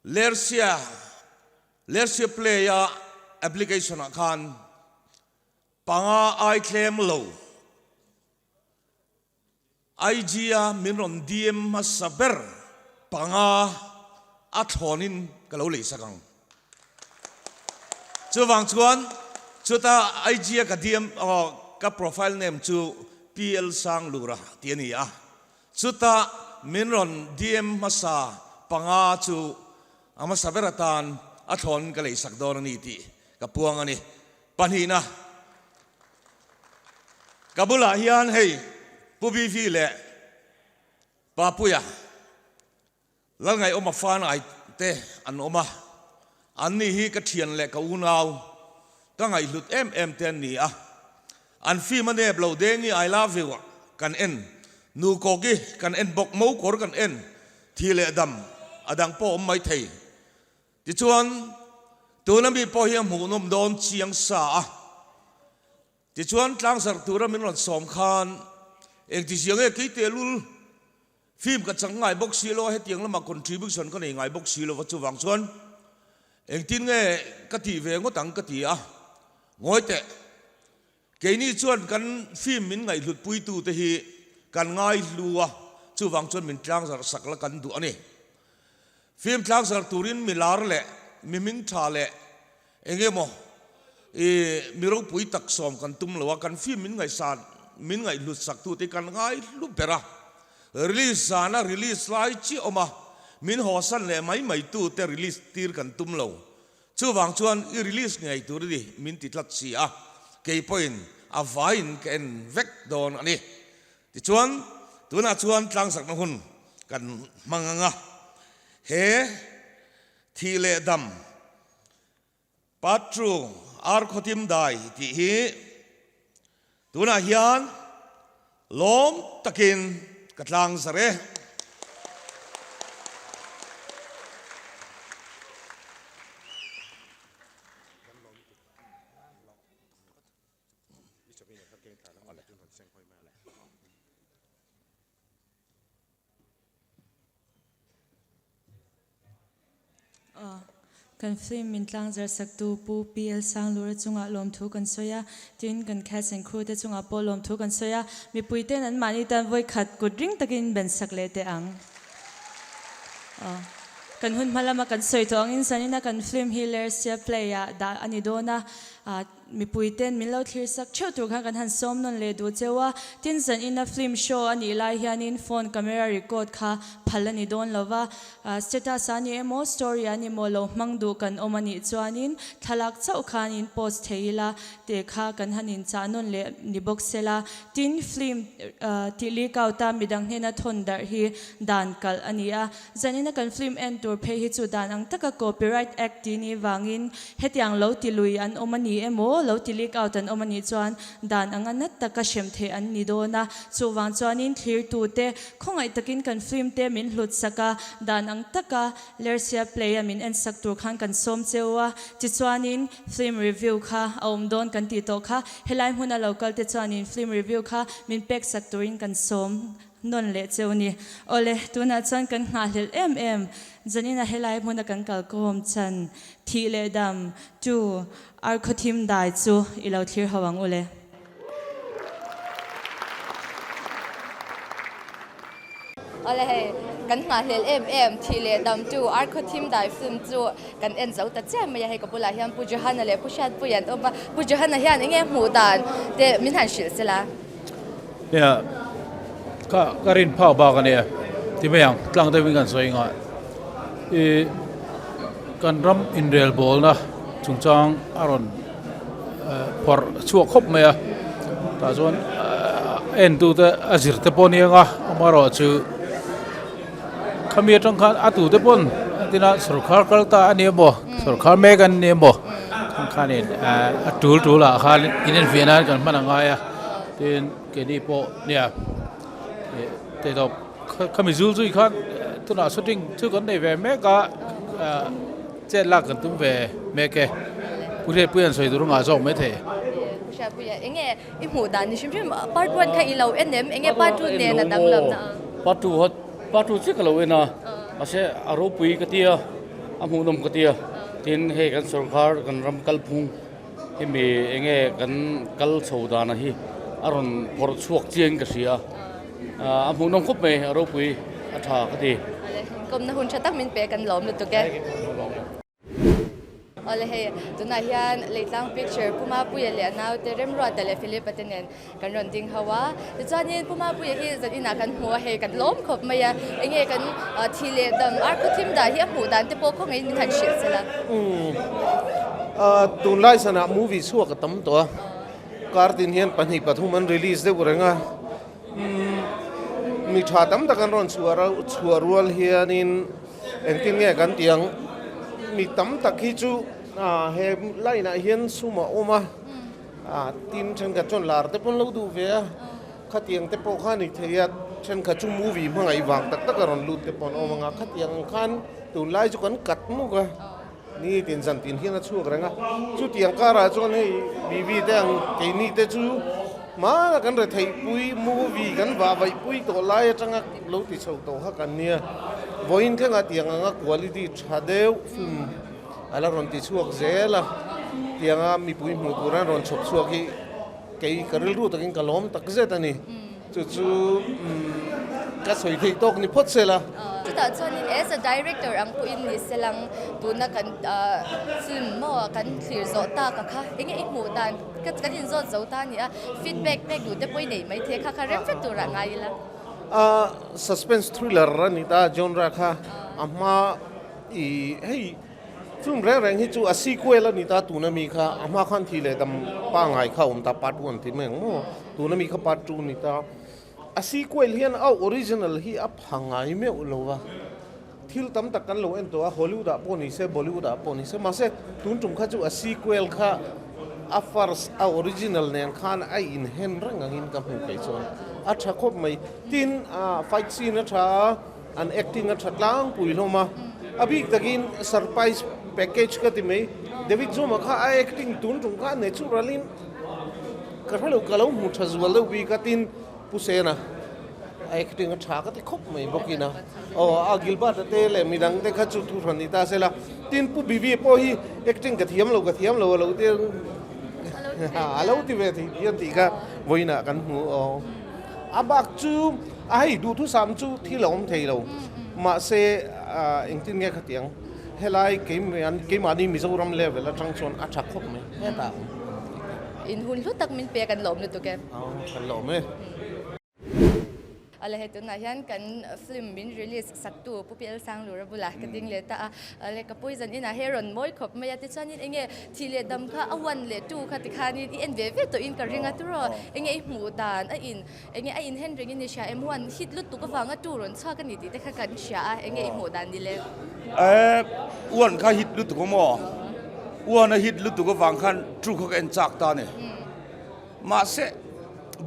LERSIA PLAYAH application khan panga ai claim lo IGA minron diem masaber panga athonin kalau lei sakang chu wang chuan chuta IGA ka diem ka profile name chu PL sang lura tiani chuta minron diem masa panga chu ama saberatan athon ka lei sak don ni ti ka puang ani panhina kabula hian hei pubi vi le papuya la ngai oma fan ai te an oma an ni hi ka thian le ka unau ka ngai lut em ten ni an fi mane blo de ni I love you kan en nu ko gi kan en bok mo kor kan en thi le dam adang po mai thei ti chuan tu na mi po hiam hu nom don chiang sa ti chuan tlang sar tura min ron som khan eng ti siang e ki te lul phim ka chang ngai box silo he tiang lama contribution ka nei ngai box silo wa chu wang chuan eng tin nge ka ti ve ngo tang ka ti ngoi te ke ni chuan kan phim min ngai lut pui tu te hi kan ngai luwa chu wang chuan min tlang sar sak la kan du ani phim tlang sar turin milar le miming tha le engemo miro pui tak som kan tum lawa kan phim min ngai san min ngai lut sak tu te kan ngai lu bera release sana release lai chi oma min ho san le mai tu te release tir kan tum lo chu wang chuan I release ngai tur di min ti tlat si ke point a vain ken vek don ani ti chuan tuna chuan tlang sak na hun kan manganga he thi le dam patru ar khotim dai ti hi tuna hian lom takin katlang sare kan film min tlang zer sak tu pu PL sang lura chunga lom thu kan soya tin kan cast and crew te chunga po lom thu kan soya mi puiten an mani tan voi khat kut ring takin ben sak le te ang kan hun malama kan soi to angin sanina kan film hi LERSIA PLAYAH da ani dona มีปุยเต้นมิเล่าทีสักเชื่อตัวกันหันซ้อมนั่นเลยดูเจ้าว่าทินสันอินฟิล์มโชว์อันนี้ไลน์ยันอินโฟนคาเมรารีคอร์ดค่ะพัลนี่โดนแล้วว่าสเตตัสอันนี้โมสตอรี่อันนี้โมโลมังดูกันอมันนี่จวนอินทลักเจ้าขานินโพสเทียละเด็กค่ะกันหันอินจานนเลยนิบ็อกเซล่าทินฟิล์มที่ลีกเอาตามมิดังเฮนัทนดาร์ฮีดานกัลอันนี้จันนี่กันฟิล์มเอ็นตัวเพย์ฮิจูดานอังตะกะ copyright act ที่นี่วางอินเฮตยังเล่าติลุยอันอมันนี่โมเล่าติลีกเอาตันอมันนี่จวนดานอังอันนัตตะกะเชมเทอันนี้โดนะจูวางจวนอิน clear ตัวเตคงไอตะกินกันฟิล์มเตมินหลุดสักดานอังตะกะ LERSIA PLAYAH มินเอ็นสักตัวขันกันส้มเจ้าจิตจวนอินฟิล์มรีวิวค่ะเอาโดนกันตีโตค่ะเฮลัยมุนา local ติจวนอินฟิล์มรีวิวค่ะมินเป็กสักตัวอินกันส้มนนเละเจ้านี่โอเลตัวนั้นจันกันหาเฮลจันนี่นะเฮลัยมุนากันกัลโกมจันทีเลดำจูอาร์คทีมได้จูอีเราทีร์หวังโอเลอะไรกันหาเฮลทีเลดำจูอาร์คทีมได้ฟิล์มจูกันเอ็นเจ้าแต่เจ้าไม่อยากให้กับปุลาฮิอันปุจฮันนั่นแหละปุชัดปุยันโอบะปุจฮันนั่นฮิอันเงี้ยหมูดานเดมินหันชิลสิละเนี่ยก็รินพ่อบอกกันเนี่ยที่ไม่ยังตั้งแต่วิ่งกันสวยงามกันรำอินเดียบอลนะจุงจังอารอนพอชัวครบไหมอ่ะแต่ส่วนเอ็นตัวแต่อาจิรเตปอนี่ก็มารอชูขมิ้นจังคันอาตุเตปอนที่น่ะสุรคาร์กลตาอันนี้บ่สุรคาร์เมกันเนี่ยบ่คันนี้ทูลละคันอินเดียฟินันกันมันง่ายอ่ะที่แค่นี้พอเนี่ยแต่เราขมิจูจุยคันตัวน่ะสุดทิ้งทุกคนได้เวเมกะเจ็ดลักกันตุ้มเวเมกะผู้เรียนผู้ยันสวยตัวงาจงไม่เถอะผู้ชายผู้ใหญ่เงี้ยอีหมูดานนี่ชิมพาร์ทวันค่ะอีเราเอ็นเอ็มเงี้ยพาร์ททูเนี่ยนะดังลำนะพาร์ททูสิกเราเองนะอาเช่อารมณ์ปุยกติยาอามูนมกติยาที่เฮกันสุรคาร์กันรำกัลพุงที่มีเงี้ยกันกัลสูดานะฮีอารมณ์พอชวกเจียงกษียอามูนมครบไหมอารมณ์ปุยอัฐากติกรมนะหุ่นชัดตั้งมินเปกันล้อมเลยตัวแกอะไรเฮตัวนั้นยันเลยตั้งพิกเจอร์ผู้มาปุยเลยนะเตเรมรอดแต่เลยฟิลิปปัตเนนกันรอนดิ้งฮาวะแต่ตอนนี้ผู้มาปุยที่จะอินากันหัวเฮกันล้มขบมาเองกันทีเลดำอาร์คทีมได้ที่หูดันที่พวกเขาเองทันเชียร์สิละตุนไล่สนะมูวี่ชั่วกับตั้มตัวการดินเฮียนปัญหาปฐุมันรีลีสได้บุเรงมีชาตั้มตะกันรอนชัวรัวเฮียนินเอ็งที่เนี่ยกันเตียงมีตั้มตะคิจูเฮมไล่นะเฮียนสุมาโอมาทีมฉันกับจนลาร์แต่พนเราดูเวียขัดเตียงแต่พอข้านี่เทียฉันกับจูมูวี่มังไอวางตะกันรอนลุดแต่พนเอามังขัดเตียงขันตุนไล่จุกันกัดมุกะนี่ตินสันตินเฮียนชั่วกันงะจุเตียงการาจนให้บีแต่งเกนี่แต่จูมากันเลยไทยปุยมูวีกันว่าไปปุยตัวไล่จังก์ลูติชาวตัวฮักกันเนี่ยวันนี้งาตียงงาคุณภาพชาเดวอะไรรอนติช่วงเจล่ะตียงมีปุยมูตุรันรอนชกช่วงที่เกี่ยกระดิ่งรู้ตะกินกล้อมตะกิเจตันนี่จู่ก็สวยที่ตกนี่พอดเสร็จละจุดตอนนี้as a director อังปุยนี่เสลังตัวนักกันฟิล์มมั่วกันคลีร์โซตากะค่ะเงี้ยอีกหมู่ด้านกันยินโซตโซตานี่feedback แม่ดูแต่ปุยนี่ไม่เทค่ะค่ะเริ่มเป็นตัวร่างไงล่ะsuspense thriller นี่ตาจอนราคาอามาอีเฮ้ยฟิล์มแรงๆที่จู่sequel นี่ตาตัวนั้นมีค่ะอามาคันทีเลยตำป้าไงเข้าผมตา part 1ที่เมืองตัวนั้นมีค่ะ part 2นี่ตาsequel เฮียนเอา original ที่อัพหางไงไม่อุลวะที่ตั้มตะกันโลเอ็นตัวฮอลลีวูดอ่ะปนนี่เซ่บอลลีวูดอ่ะปนนี่เซ่มาเซ่ตุนจุ่มข้าจู่sequel ค่ะอัพ first เอา original เนี่ยข้านไออินเห็นเรื่องงินกับหัวใจส่วนอัชคบไม่ตินfight scene อัชอัน acting อัชล้างปุยลงมาอภิตะกิน surprise package ก็ติไม่เดวิดโจมาข้า acting ตุนจุ่มข้า naturally กระทั่งเราkalau mudah jualเราวิกัตินผู้เสนา acting อัชก็ติคบไม่บอกกินะอากิลบาร์เตเลมีดังเด็กข้าจุดทุรันนี่ตาเสละตินผู้บีบีพอฮี acting กระเทียมเราเตียงเราที่เวทียันติกะวันน่ะกันหัวอาบักจูไอ้ดูทุกสามจูที่เราไม่เท่ามาเสียอิงตินเงี้ยขัดยังเฮลัยเกมอันนี้มิโซรัมเลเวลจังชวนอัชคบไหมแค่ตา อินหุ่นลุตักมินเปียกันหลอมเลยตัวแก กันหลอมเลย อะไรเหตุนั้นยันกันฟิล์มบินรีลิสสักตัวผู้เปิลสังหรือบุลากันดิ้งเลต้าอะไรกับปุ้ยจันอินะเฮรอนมอยขบไม่ยัดจันอินเองทีเลดำค่ะอวันเลตูค่ะที่ขานี่อินเวฟตัวอินกระริงอ่ะตัวเองหมูดานอินเฮนริงอินเชียวันฮิตลุตุกฟังอ่ะตัวรอนชอบกันนี่แต่ค่ะกันเชียเองหมูดานนี่เลยอ้วนข้าฮิตลุตุกมออ้วนฮิตลุตุกฟังขันจูเขาเอ็นจักตาเนี่ยมาเส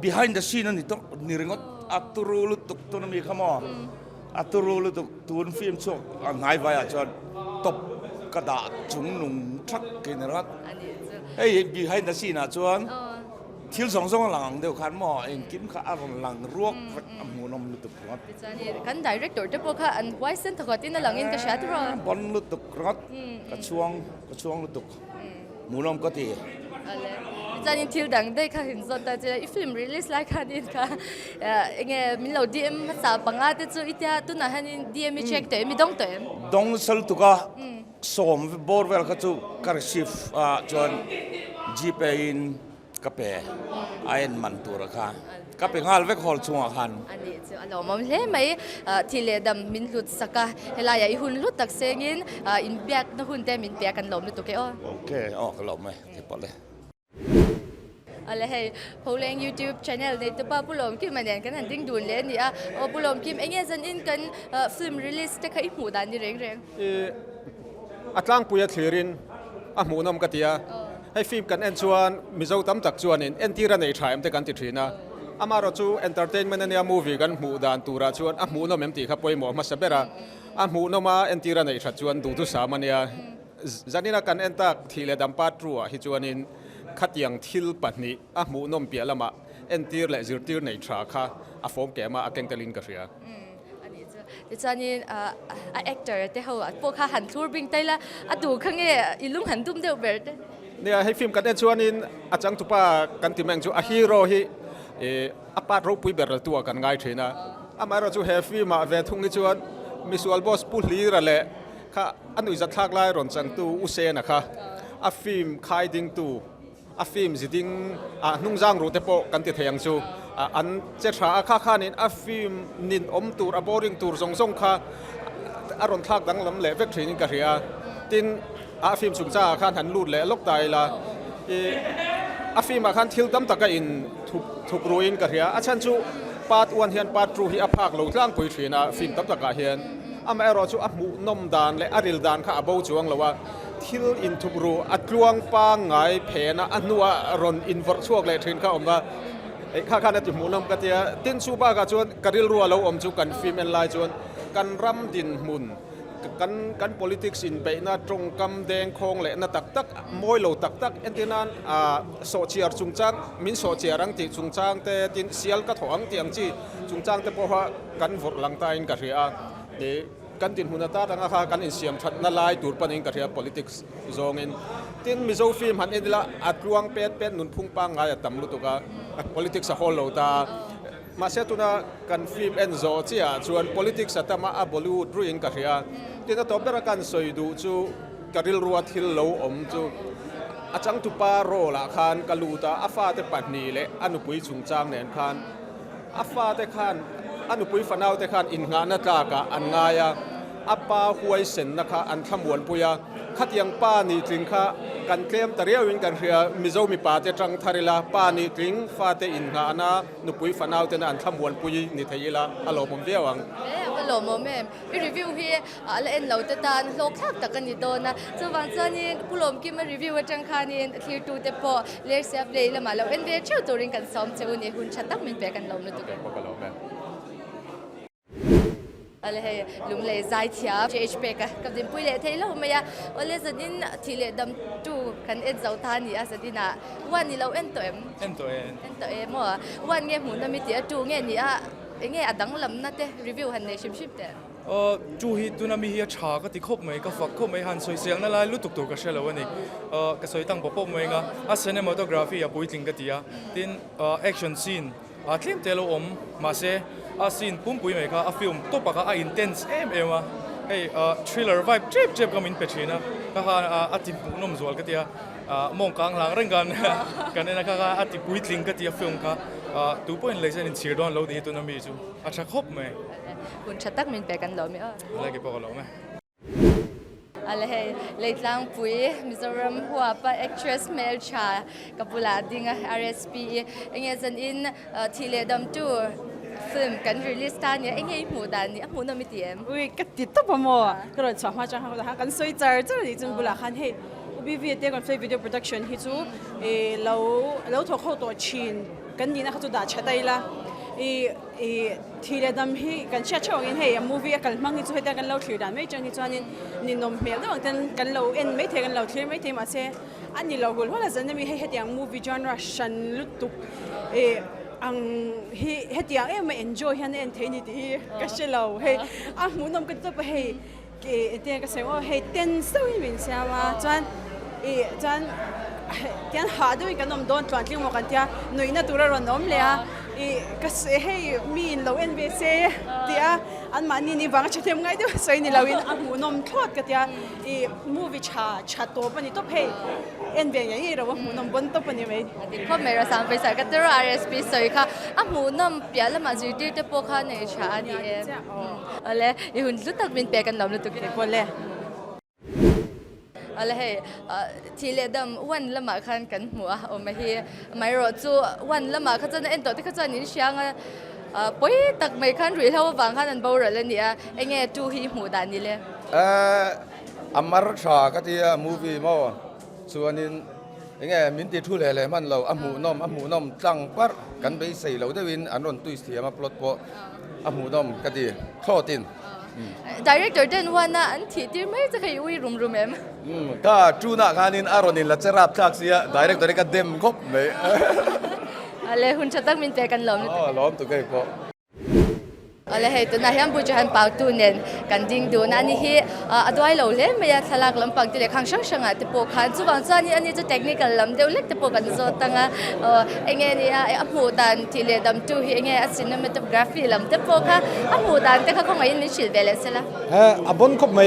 behind the scene นี่ต้องนี่เรื่องaturu lutuk tu nami kamo aturu lutuk tuan film sok ngai vaya chon top kada chung nung thak kenerat hey behind the scene chuan thil song song lang deu khan mo en kim kha aron lang ruak mu nom lutuk rat kan director te pokha an why sen thotin lang in ka sha tu ro bon lutuk rat ka chuang lutuk mu nom ka tiจันทิวดังได้ค่ะเห็นสดแต่จะอีฟิล์มรีลิสไลค์ค่ะนี่ค่ะเงี้ยมีเราดีเอ็มภาษาปังอาแต่จู่อีเดียตุน่ะฮันดีเอ็มเช็คเตมีดงเตมดงสลตุกะสมบอร์เวลก็จู่การชิฟจวนจีเปอินกาเปไอ้มันตัวละค่ะกาเปงาลเวกฮอลช่วงคันอันนี้จู่เราไม่เล่ไหมทีเลดำมินลุดสักะเฮลายาอีหุ่นลุดตักเซงินอินเบียกนะหุ่นเตมินเบียกันหลอมลุดตัวเกอโอเคอ๋อก็หลอมไหมเก็บปอดเลยอะไรให้พอเล่น YouTube channel ในตัวป้าผู้หลงคิมมันเนี่ยกันหันดิ้งดูเล่นนี่ผู้หลงคิมเองจันอินกันฟิล์มรีลิสแต่ใครหมู่ดานนี่เร่งอัตลังปุยเทรินหมูนมกติยาให้ฟิล์มกันเอ็นชวนมิโซตั้มตักชวนเอ็นที่ระในถ่ายมันแต่กันติดทีนะมาเราจูเอนเตอร์เทนเมนต์เนี่ยมูวี่กันหมูดานตูราชวนหมูนมเอ็มตีครับไปหมอมาสเปร่าหมูนมาเอ็นที่ระในถ่ายชวนดูทุสามันเนี่ยจันนี่นักกันเอ็นตักทีเลดัมปัตรัวฮิจวนินขัดยังทิลปันนี้หมูนมเปียละมาเอ็นตีร์และจิรตีร์ในทราค่ะฟอมแกมาเก่งตะลินกระเสียอันนี้จะนี่แอคเตอร์ที่เขาพวกเขาหันทูร์บิงได้ละดูข้างเงี้ยอีลุงหันตุ้มเดียวเบิร์ดเนี่ยให้ฟิล์มกันเอ็นชวนนินอาจังตุปากันติแมงจูฮีโร่ฮีปาร์รูปุยเบิร์ดตัวกันง่ายทีนะมาเราจูเฮฟิล์มเวทุงนิจวนมิสวลบอสปุลีระเละค่ะอันนี้จะทักไล่รอนจังตูอุเซนะคะฟิล์มคายดิ้งตูฟิล์มจิดิ้งนุ่งจางรูเตโปกันติดเทียงจูอันเจ้าชาข้านินฟิล์มนินตูร์บอริงตูร์ส่งค่ะอารมณ์ทักดังลำเละเวกทรีนิกระเรียตินฟิล์มสุงจ้าข้าหันลูดเละลกไตละฟิล์มข้าทิลดัมตะกันอินทุกรูอินกระเรียฉันจูปาดวันเฮียนปาดรูฮีภาคโลกล่างปุยทรีนะฟิล์มดัมตะกันเฮียนแม่รอจูหมูนมดานและริลดานข้าบ่าวจวงแล้วว่าทิลอินทุกรูกลวงปางไงเพนะอันนัวรอนอินวอร์ช่วงเลยถึงข้าว่าข้าเนี่ยจุหมูนมกะเตียตินซูบากะจวนกะริลรัวเราจูกันฟิล์มเอ็นไลจวนกันรำดินมุนกัน politics อินไปน่าตรงกำแดงคงเลยน่าตักมวยเราตักเอ็นที่นั้นโซเชียร์จุงจังมินโซเชียร์รังติจุงจังแต่ตินเซียลกะถวงที่อังจีจุงจังแต่พอว่ากันวอร์ลังตาอินกะเรียกันตินหุนตาตั้งอากันอินเสียมชัดนาลายตูร์ปันอินกะเรีย politics จงอินตินมิโซฟิล์มหันอินละอัดลวงเป็ดนุนพุ่งปังไงตั้มลุตุกะ politics a whole เราตามาเสียตุนะกันฟิล์มเอ็นโซเชียชวน politics ตั้มบอลลีวูดรู้อินกะเรียตินตัวเบรกันสวยดูจูกะริลรัวทิลโลจูอาจังตุปาโรละคันกะลูตาอาฟาเตปัดนีเลอนุปุยจุงจางเนนคันอาฟาเตคันอนุปุยฟันเอาเตคันอินงานนักกะอันงายอาปาหวยเซนนะคะอันขมวนปุยขัดยังป้านีจิงค่ะกันเคลมตะเรียวินกันเรียมิโซมีป้าเตจังทาริลาป้านีจิงฟาเตอินงานานุปุยฟันเอาเตนันขมวนปุยนิทยิลาฮัลโหลผมเดียวังฮัลโหลโมเมมรีวิวฮีอะไรเอ็นเราจะตานโลกทักตะกันนี่โดนนะจะวันเสาร์นี้ผู้ลมกินมารีวิวจังคานี่ที่ตูเตปอเลเซียเลยละมาเราเอ็นเวชเชื่อตัวริงกันซ้อมเจ้านี่หุ่นชัดตักมันเปกันเราเนี่ยตัวกันอะไรให้ลุงเลยใจเทียบ GHP กับดินปุยเลยเทเราไม่ยาอะไรจะดินที่เลยดำจูกันเอ็นเจ้าทานี่อาศัยดินะวันนี้เราเอ็นตัวเอ็มว่าวันเงี้ยหุ่นเราไม่เตี้ยจูเงี้ยนี่เงี้ยดังลำนั่นเตะรีวิวหันในชิมเตะจูฮิตุนามีเฮียชาก็ติดคบไหมก็ฝักคบไหมหันสวยเสียงนั่นแหละรู้ตุกก็เชื่อแล้ววันนี้ก็สวยตั้งปอบไหมงะcinematography อย่าปุยจริงก็ตีตินaction scene ทีมเตลอมมาเซ่scene ปุ่มปุยไหมครับฟิล์มตัวปากintense เอ็มวะเฮ้thriller vibe เจ็บก็มินเปชินะ ก็อาทิตย์นุ่มสวลก็เดียมองกลางหลังเรื่องกันกันเนี่ยนะครับอาทิตย์ปุ้ยลิงก็เดียฟิล์มครับตัวpointเลยใช่ไหมชีร์ดอนเราดีตัวนั้นมีจูอาจจะครบไหมคุณชัดตักมินไปกันหรอไหมอะไรกี่ปอกหรอไหมอะไรเลยทางปุ้ยมิโซรัมหัวปะ actress male ชากับบุลาดิง RSP เงี้ยจันอินทีเลดัมจูfilm กัน release ตอนนี้เงี้ยหมูดานนี้หมูน้ำมิเตียมอุ้ยก็ติดตัวมั่วก็เลยชอบมาจังหวะกันสวยจังจังเลยจนบุลาคันเฮ้บีวีเดียกันไฟวิดีโอโปรดักชันฮิจูเราถูกเข้าตัวชินกันนี่นะเขาจะด่าชัดได้ละทีละดำฮีกันเชื่อช่วงนี้เฮ้ยมูวี่กันมั่งที่จะให้ได้กันเราถือด่านไม่จังที่จวนนี่นมเมียแล้วบางทีกันเราเอ็นไม่เทกันเราถือไม่เทมาเสียอันนี้เราคนว่าเราจะไม่ให้เดียงมูวี่จอนรัชชันลุตุกอังเฮเดียงไม่ enjoy ฮันเอ็นเทนี่ดีก็เชื่อเราเฮ้ยหมูนมกันจะไปเฮ้ยเดียงก็เสียว่าเฮ้ยเต้นสวยเหมือนเสียมาจวนเดียงหาด้วยกันนมโดนจวนที่มกันเดียหนุ่ยน่าตัวเรานมเลยก็เสียให้มีนเราเอ็นเบสเดียอันมันนี่บางชาติยังไงด้วยสวยนี่เราอินหมูนมทอดกันเดียมูวี่ชาตัวปนี่ตัวเพย์เอ็นเบียงอย่างนี้เราว่าหมูนมบนตัวปนี่ไหมข้อเมรสามไปใส่กันตัว RSP สวยค่ะหมูนมเปียแล้วมาจีดีเตปโปค่ะในชาดีอะไรหุ่นลุตักบินเปียกันเราลุตุกเด็กคนเลยอะไรทีเลดำวันละมาคันกันหัวโอ้ไม่เฮียไม่รอจูวันละมาเขาจะเอ็นตัวที่เขาจะนินเชียงปุ้ยตักไม่คันหรือเท่าบางคันนั้นเบาเลยเนี่ยไอ้เงี้ยจูฮีหูดานนี่เลยอมรชาก็ที่มูวี่มั่วส่วนนี้ไอ้เงี้ยมินติทุเรศเลยมันเราหมูนมจังปัดกันไปใส่เราได้วินอันนั้นตุยเสียมาปลดปอหมูนมก็ที่ทอดตินdirector เดินวันน่ะอันที่ไม่จะเคยวิ่งรุมเอ็มก็จูน่าการนินอารมณ์นินละเจรับทักเสีย director ก็เต็มครบเลยอะไรหุ่นชัดตั้งมินเตกันล้อมล้อมตัวก็พออะไรตัวนั้นยังบุจหันเป่าตูเนนกันดิ้งดูนั่นนี่อดไว้เราเล่ไม่อยากทะลักลำปังที่เล็กข้างช่างติปกันจู่บางส่วนอันนี้จะเทคนิคลำเดียวเล็กติปกันโซตั้งเงี้ยนี่หมูดันที่เล็กดำจู่เงี้ยcinematography ลำติปกันหมูดันแต่เขาคงไม่ยินชิลเบลส์ละบนคบไม่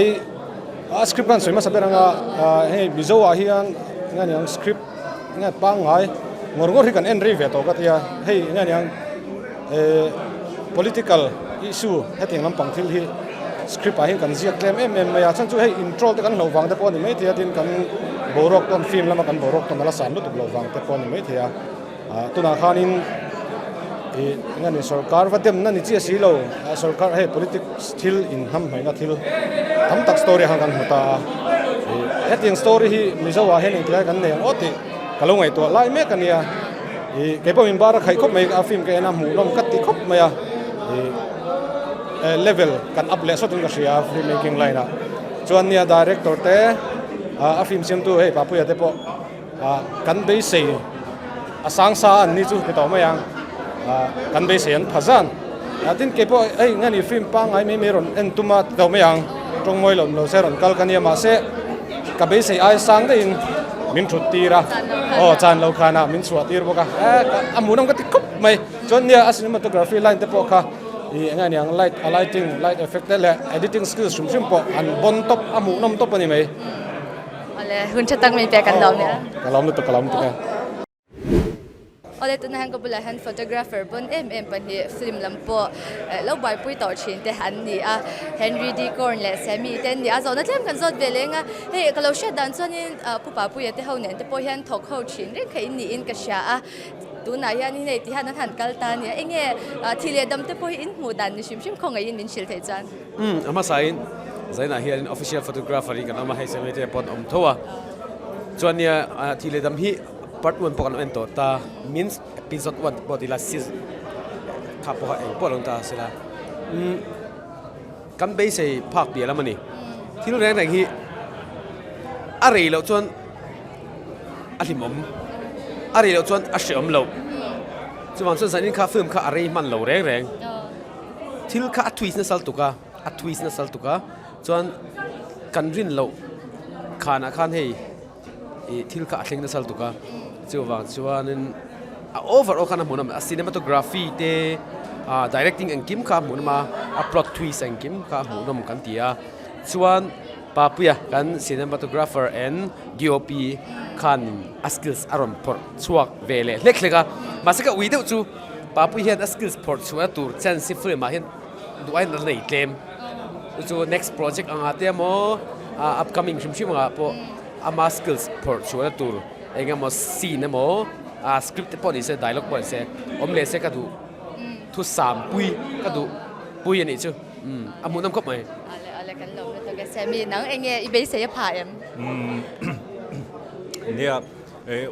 สคริปต์กันสวยมาสับเปลืองเฮ้ยมิโซอาฮิอันงั้นยังสคริปต์งั้นปังไงงอที่กันเอ็นรีเวทก็ที่เฮ้ยงั้นยังpolitical issue ให้ถึงลำปังที่ที่สคริปต์อาฮิกันเสียเกมไม่อยากฉันช่วยให้อินโทรที่กันเราฟังแต่พอนี่ไม่เที่ยดินกันบรกตอนฟิล์มแล้วมากันบรกตอนละสารลุตุกเราฟังแต่พอนี่ไม่เที่ยตัวนักข่าวนี่งั้นนี่สุรการวัดเดิมนั่นนี่เจี๊ยสีเราสุรการให้ politics still in ทำให้นัดที่ทำตักสตอรี่ห่างกันหัวตาให้ถึงสตอรี่ที่มิจะว่าให้หนึ่งที่กันเนี่ยโอ้ติกลงไอ้ตัวไล่แม่กันเนี่ยเก็บเป็นบาร์ใครคบไม่อาฟิล์มแกน้ำหูลมกัดติคบไม่level กันอัพเลสสุดก็เสีย filmmaking line นะส่วนเนี่ย director เตะอาฟิล์มเสียงตัวเฮ้ยป้าปุยเตะปะกันไปเสียสังสารนี่จู่ไปต่อไม่ยังกันไปเสียนพัฒน์ทิ้งเก็บเอ้ยงั้นนี่ฟิล์มปังไอ้ไม่รอนเอ็นตุมาต่อไม่ยังตรงมวยหล่นเราเสียรอนกัลกันเนี่ยมาเสียกับไปเสียไอ้สังได้ยินมินชุดตีระจานเราขานะมินสวดตีระพวกหมูน้ำก็ติดคุบไม่จนเนี่ย cinematography line เตะปะงั้นอย่าง light effect ได้แหละ editing skills ชุ่มๆปะอันบนท็อปหมูน้ำท็อปนี่ไหมอะไรหุ่นชัดตั้งมินเตกันล้อมเนี่ยกันล้อมตัวกันล้อมตัวอะไรตัวนั้นก็เป็นหัน photographer บนปันที่ฟิล์มลำปอแล้วใบปุ้ยต่อชินแต่หันนี่Henry D. Corn และ Sammy แต่นี่ส่วนนั้นเทียมกันสดเวลงเฮ้ยก็เราเชื่อดันส่วนนี้ผู้ป่าปุ้ยแต่เขาเนี่ยแต่พอเห็นถกเขาชินเรื่องใครนี่อินกับเชียตัวไหนยันนี่ในที่หันหันกัลตาเนี่ยเงี้ยทีเรียดำแต่พออินหมูดันนี่ชิมคงไงอินมินชิลเทจันอามาใส่น่ะเฮียน official photographer กันเอามาให้เซมิเตปอนทัวส่วนเนี่ยทีเรียดำฮีpart 1 pokok ento ta means episode 1 body last season ka po ai polong ta sila kan be sei phak bia lamani thilu reng reng hi are lo chon alimom are lo chon ashom lo chuan chon sanin kha film kha are man lo reng reng thil kha twist na sal tuka chuan kan rin lo khana khan hei thil kha thleng na sal tuka chuan overall kana munam cinematography te directing and kim kha munama plot twist and kim kha munam kan tia chuan papuya kan cinematographer and DOP kan skills aron por chuak vele hlekhleka masaka uideu chu papu hian skills por chua tur chan si film a hian duai na nei tlem chu next project anga te mo upcoming shim nga po ama skills por chua tur enga mo scene mo script po ni se dialogue po se omle se ka du thu sam pui ka du pui ani chu amunam khop mai ale kan lo na to ke se mi nang enge I be se ya pha emเนี่ย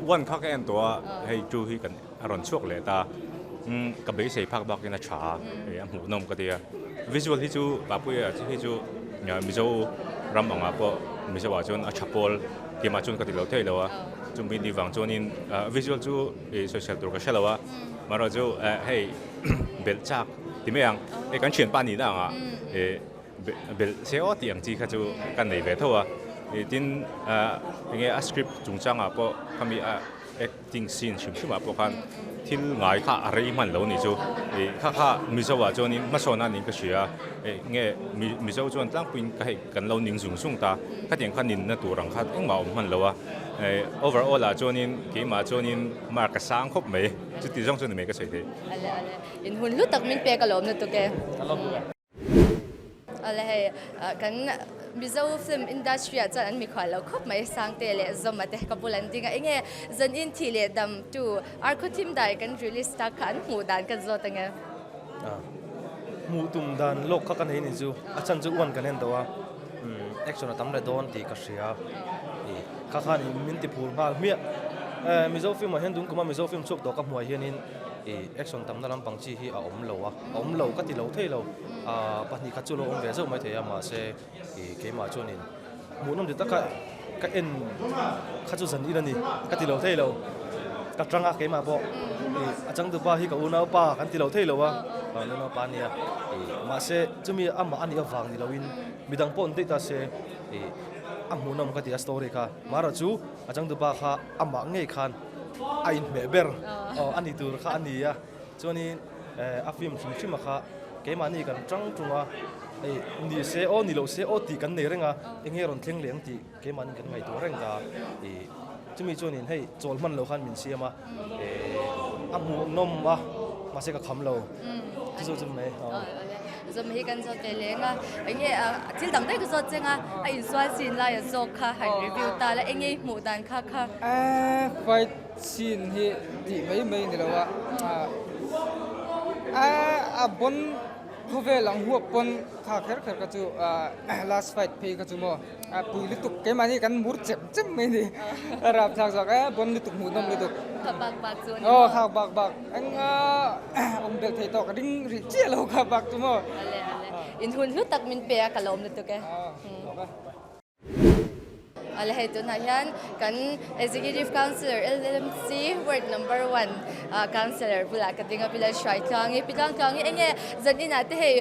วันพักเอ็นตัวให้จูฮีกันอารมณ์ช่วงเลยตากับเบสใส่พักบอกกันนะช้าหมูนมก็เดียวิชวลที่จูปาปุยที่จูเนี่ยมิโซรำออกมาพอมิโซว่าจนอัชพอลเกี่ยมาจนก็ติดเราเท่แล้ววะจนเป็นดีฟังจนนินวิชวลจูโซเชียลตัวก็เชลวะมาเราจูให้เบลจากที่ไม่ยังการเขียนปานี้ได้อ่ะเบลเสียอที่อย่างจีเขาจูกันในเวทว่าดินยังไงสคริปต์จงจังอ่ะพอคำมีacting scene ชิมอ่ะพอคันที่ง่ายข้าอะไรมันแล้วนี่จูข้ามิจฉาจวนนี้มาสอนนั่นนี่ก็เสียเงี้ยมิจฉาจวนตั้งปีนก็ให้กันเราหนิงสูงตาข้าเดียงข้านินนั่นตัวรังข้าเอ็งมามันแล้วoverall ละจวนนี้กี่มาจวนนี้มากระสังครบไหมจุดที่สองจวนนี้ไม่ก็ใช่ที่อินหุ่นลุตักมินเปียกะลมนั่นตัวแกอะไรกันมิโซฟิล์มอินดัสทรีจะอันมีความเราครบไหมสังเตเลจอมมาเตะกับบุลันดิงเงี้ยจันอินทีเลดำจูอาร์คูทีมได้กันรีลิสต์กันหมู่ด่านกันโจตังเงี้ยหมู่ตุ่มด่านโลกเขากันเห็นจูอาจารย์จูอ้วนกันเห็นตัวแอคชั่นตั้มเลยโดนตีกระเสียข้านี่มินติพูลมาเมียมิโซฟิล์มมาเห็นดุงก็มามิโซฟิล์มชุกตัวกับหัวเฮียนินแอคชั่นตั้มนั่นลำปังชีฮีอมโลวะอมโลก็ติโลเทโลปัจจุบันจูโลอมเวเซอไม่เทียมาเซเกมาจนินหมู่น้ำจิตตะก็เอ็นข้าจูสันอีนั่นนี่ก็ติโลเทโลกับจังอาเกมาบอกอาจารย์ตัวป้าฮีกับอุณาป้ากันติโลเทโลวะอุณาป้าเนี่ยมาเซจะมีอามาอันนี้ฟังนี่เราวินมีดังปนติตาเซอาหมู่น้ำก็ติสตอรี่ค่ะมาราจูอาจารย์ตัวป้าค่ะอามาเงยคันไอ้เมเบอร์อันนี้ตัวค่ะอันนี้อ่ะจนี่อาฟิมชิมมาค่ะเกมานี่กันจังจุงอ่ะนี่เซโอนี่เราเซโอตีกันเนี่ยเรื่องอ่ะเอ็งเฮรอนเทียงเลี้ยงตีเกมานี่กันไงตัวเรื่องกาจะมีจนี่ให้โจลมันเราคันมินเซียมาอาหมู่น้ำมาเสกคำเราที่สุดจะไม่จะมีกันโจเตเลงอ่ะเอ็งเงี้ยที่ตั้งแต่ก็โจเจงอ่ะไอ้ส่วนสินละโจค่ะให้รีวิวตาแล้วเอ็งเงี้ยหมู่ด่านค่ะไฟซีนที่ที่ไม่นี่แล้วว่าบนผู้เวลังหัวปนข้าแค่ก็จูlast fight เพย์ก็จูโม่ปุยลิตุกเกมานี่กันมุดเจ็บไม่ดีรับทางสักบนลิตุกหูน้ำลิตุกบักจวนข้าบักเอ็งอมเบลเทตอกดิ้งริเจียเราข้าบักจูโม่อินหุ่นลุตักมินเปียกะลมลิตุกอะไรให้ตัวนั้นยันกัน executive councillor LMC word number 1 councillor บุลากระดิ่งพิลาชัยทางพิลาทางเองจันนี่นาที่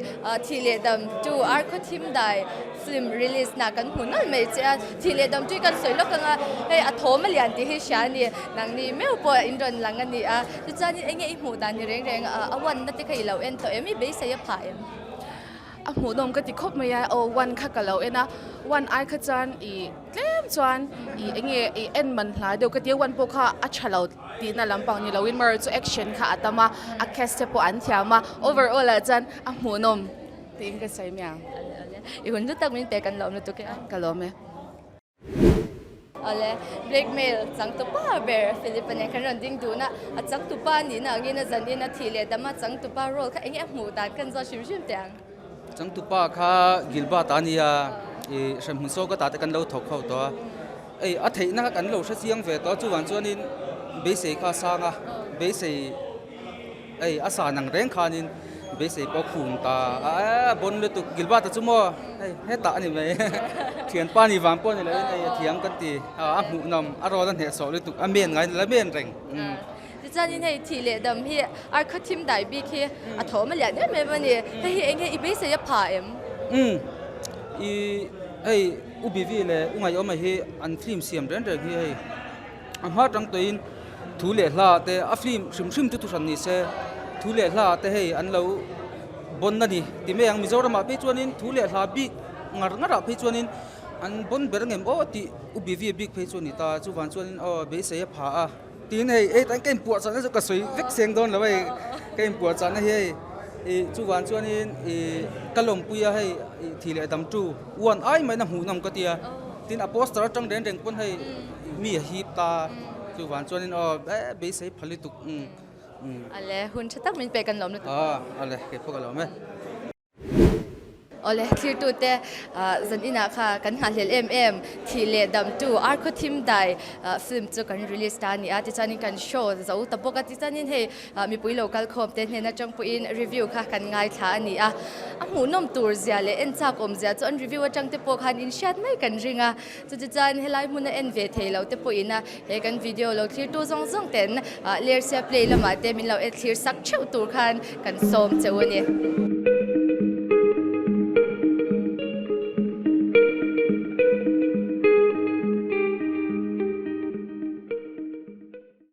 ทีเลดำจูอาร์คทีมได้ฟิล์ม release นักกันหุ่นนั่นไม่ใช่ทีเลดำจุยกันสวยแล้วกันอัฐมเลียนที่ฮิชานี่นังนี่ไม่อุปอินโดนหลังกันนี่จุดจันนี่เองอีหมู่ด่านนี่แรงวันนั่นที่เคยเราเอ็นตัวไม่เบสเสียผ่านหมู่ดมก็ติดคบไม่ยาวันข้ากับเรานะวันไอ้ขจันเล่มจวนเงี้ยเอ็นมันหลายเดี๋ยวก็เดี๋ยววันพวกข้าอัชเราตีน่าลำปางนี่เราวินมาร์จูแอคชั่นข้าอัตมาแคสเตปอันที่มา overall ละจันหมู่ดมตีนก็ใส่เมียงหุ่นจุดตั้งมินเปกันเราเนี่ยตัวแกกันเราไหมอะไร blackmail จังตุป้าเบร์ฟิลิปปินส์กันรันดิ้งดูนะจังตุป้านี่นะงี้นะจันนี่นะทีเลียดมาจังตุป้าโรลค่ะเงี้ยหมู่ด่านกันจะชิมเตียงจังตุป้าข้ากิลบาตานียฉันหุ่นโซก็ตัดกันเราถกเข้าตัวอัฐินักกันเราเสียงเวตัวจู่วันจวนนี้เบสข้าสร้างเบสอาสาหนังแรงขานินเบสปอกหุ่นตาบนเลยตุกิลบาตาจู่มั่วให้ตานี่ไหมเทียนป้านี่วางป้อนนี่เลยเทียงกันตีหุ่นนำอารมณ์นั่นเหตุสอบเลยตุเมียนไงละเมียนแรงจานนี้ในทีเลดำที่อาร์คทีมได้บีคีอัฐมเลียนเนี่ยไม่วันนี้ให้เองอีเบสจะผ่าอุบิวิเลยไงเอามาให้อันฟิล์มเสียมเรื่องที่อันฮาจังตัวอินทุเรศละแต่อันฟิล์มชิมทุกสันนิษฐ์ทุเรศละแต่ให้อันเราบนนั่นนี่ที่ไม่ยังมิจฉามาไปจวนนินทุเรศละบีงัดไปจวนนิน อันบนเบรเงมโอ้ที่อุบิวีบิ๊กเพจนี่ตาจูวันชวนเบสเสียผาตีนให้ตั้งเกมปวดสันนั่นก็สวยเวกเสียงโดนแล้วเกมปวดสันให้จูวันชวนกะลมปุยให้ทีเลดำจูวันไอ้ไม่น้ำหูน้ำก็เตียตีนอโปสตร์จังเด่นเด่นปนให้มีฮีบตาจูวันชวนเบสเสียผลิตุกอะไรหุ่นชัดตั้งมันไปกันหลอมเลยอะไรเก็บพวกเราไหมอะไรคลิปตัวเตะจันอินาค่ะกันหาเลี้ยมทีเลดำจูอาร์คทีมได้ฟิล์มจะกันรีลิสตานี่ที่จันกันโชว์จะอุตบกันที่จันนี่ให้มีปุยโลกาลคอมเตนเนี่ยจังปุยรีวิวค่ะกันง่ายท่านี่หูน้มตัวเสียเลยเอ็นจากอมเสียจนรีวิวจังเตปกันอินชัดไม่กันริงจะจันให้ไลฟ์มุนเอ็นเวทเราเตปอินะให้กันวิดีโอเราคลิปตัวซองเต็นเลียร์เสียเพลย์ละมาเตมินเราเอ็ดคลิปสักเช่าตัวกันส้มเจ้าเนี่ย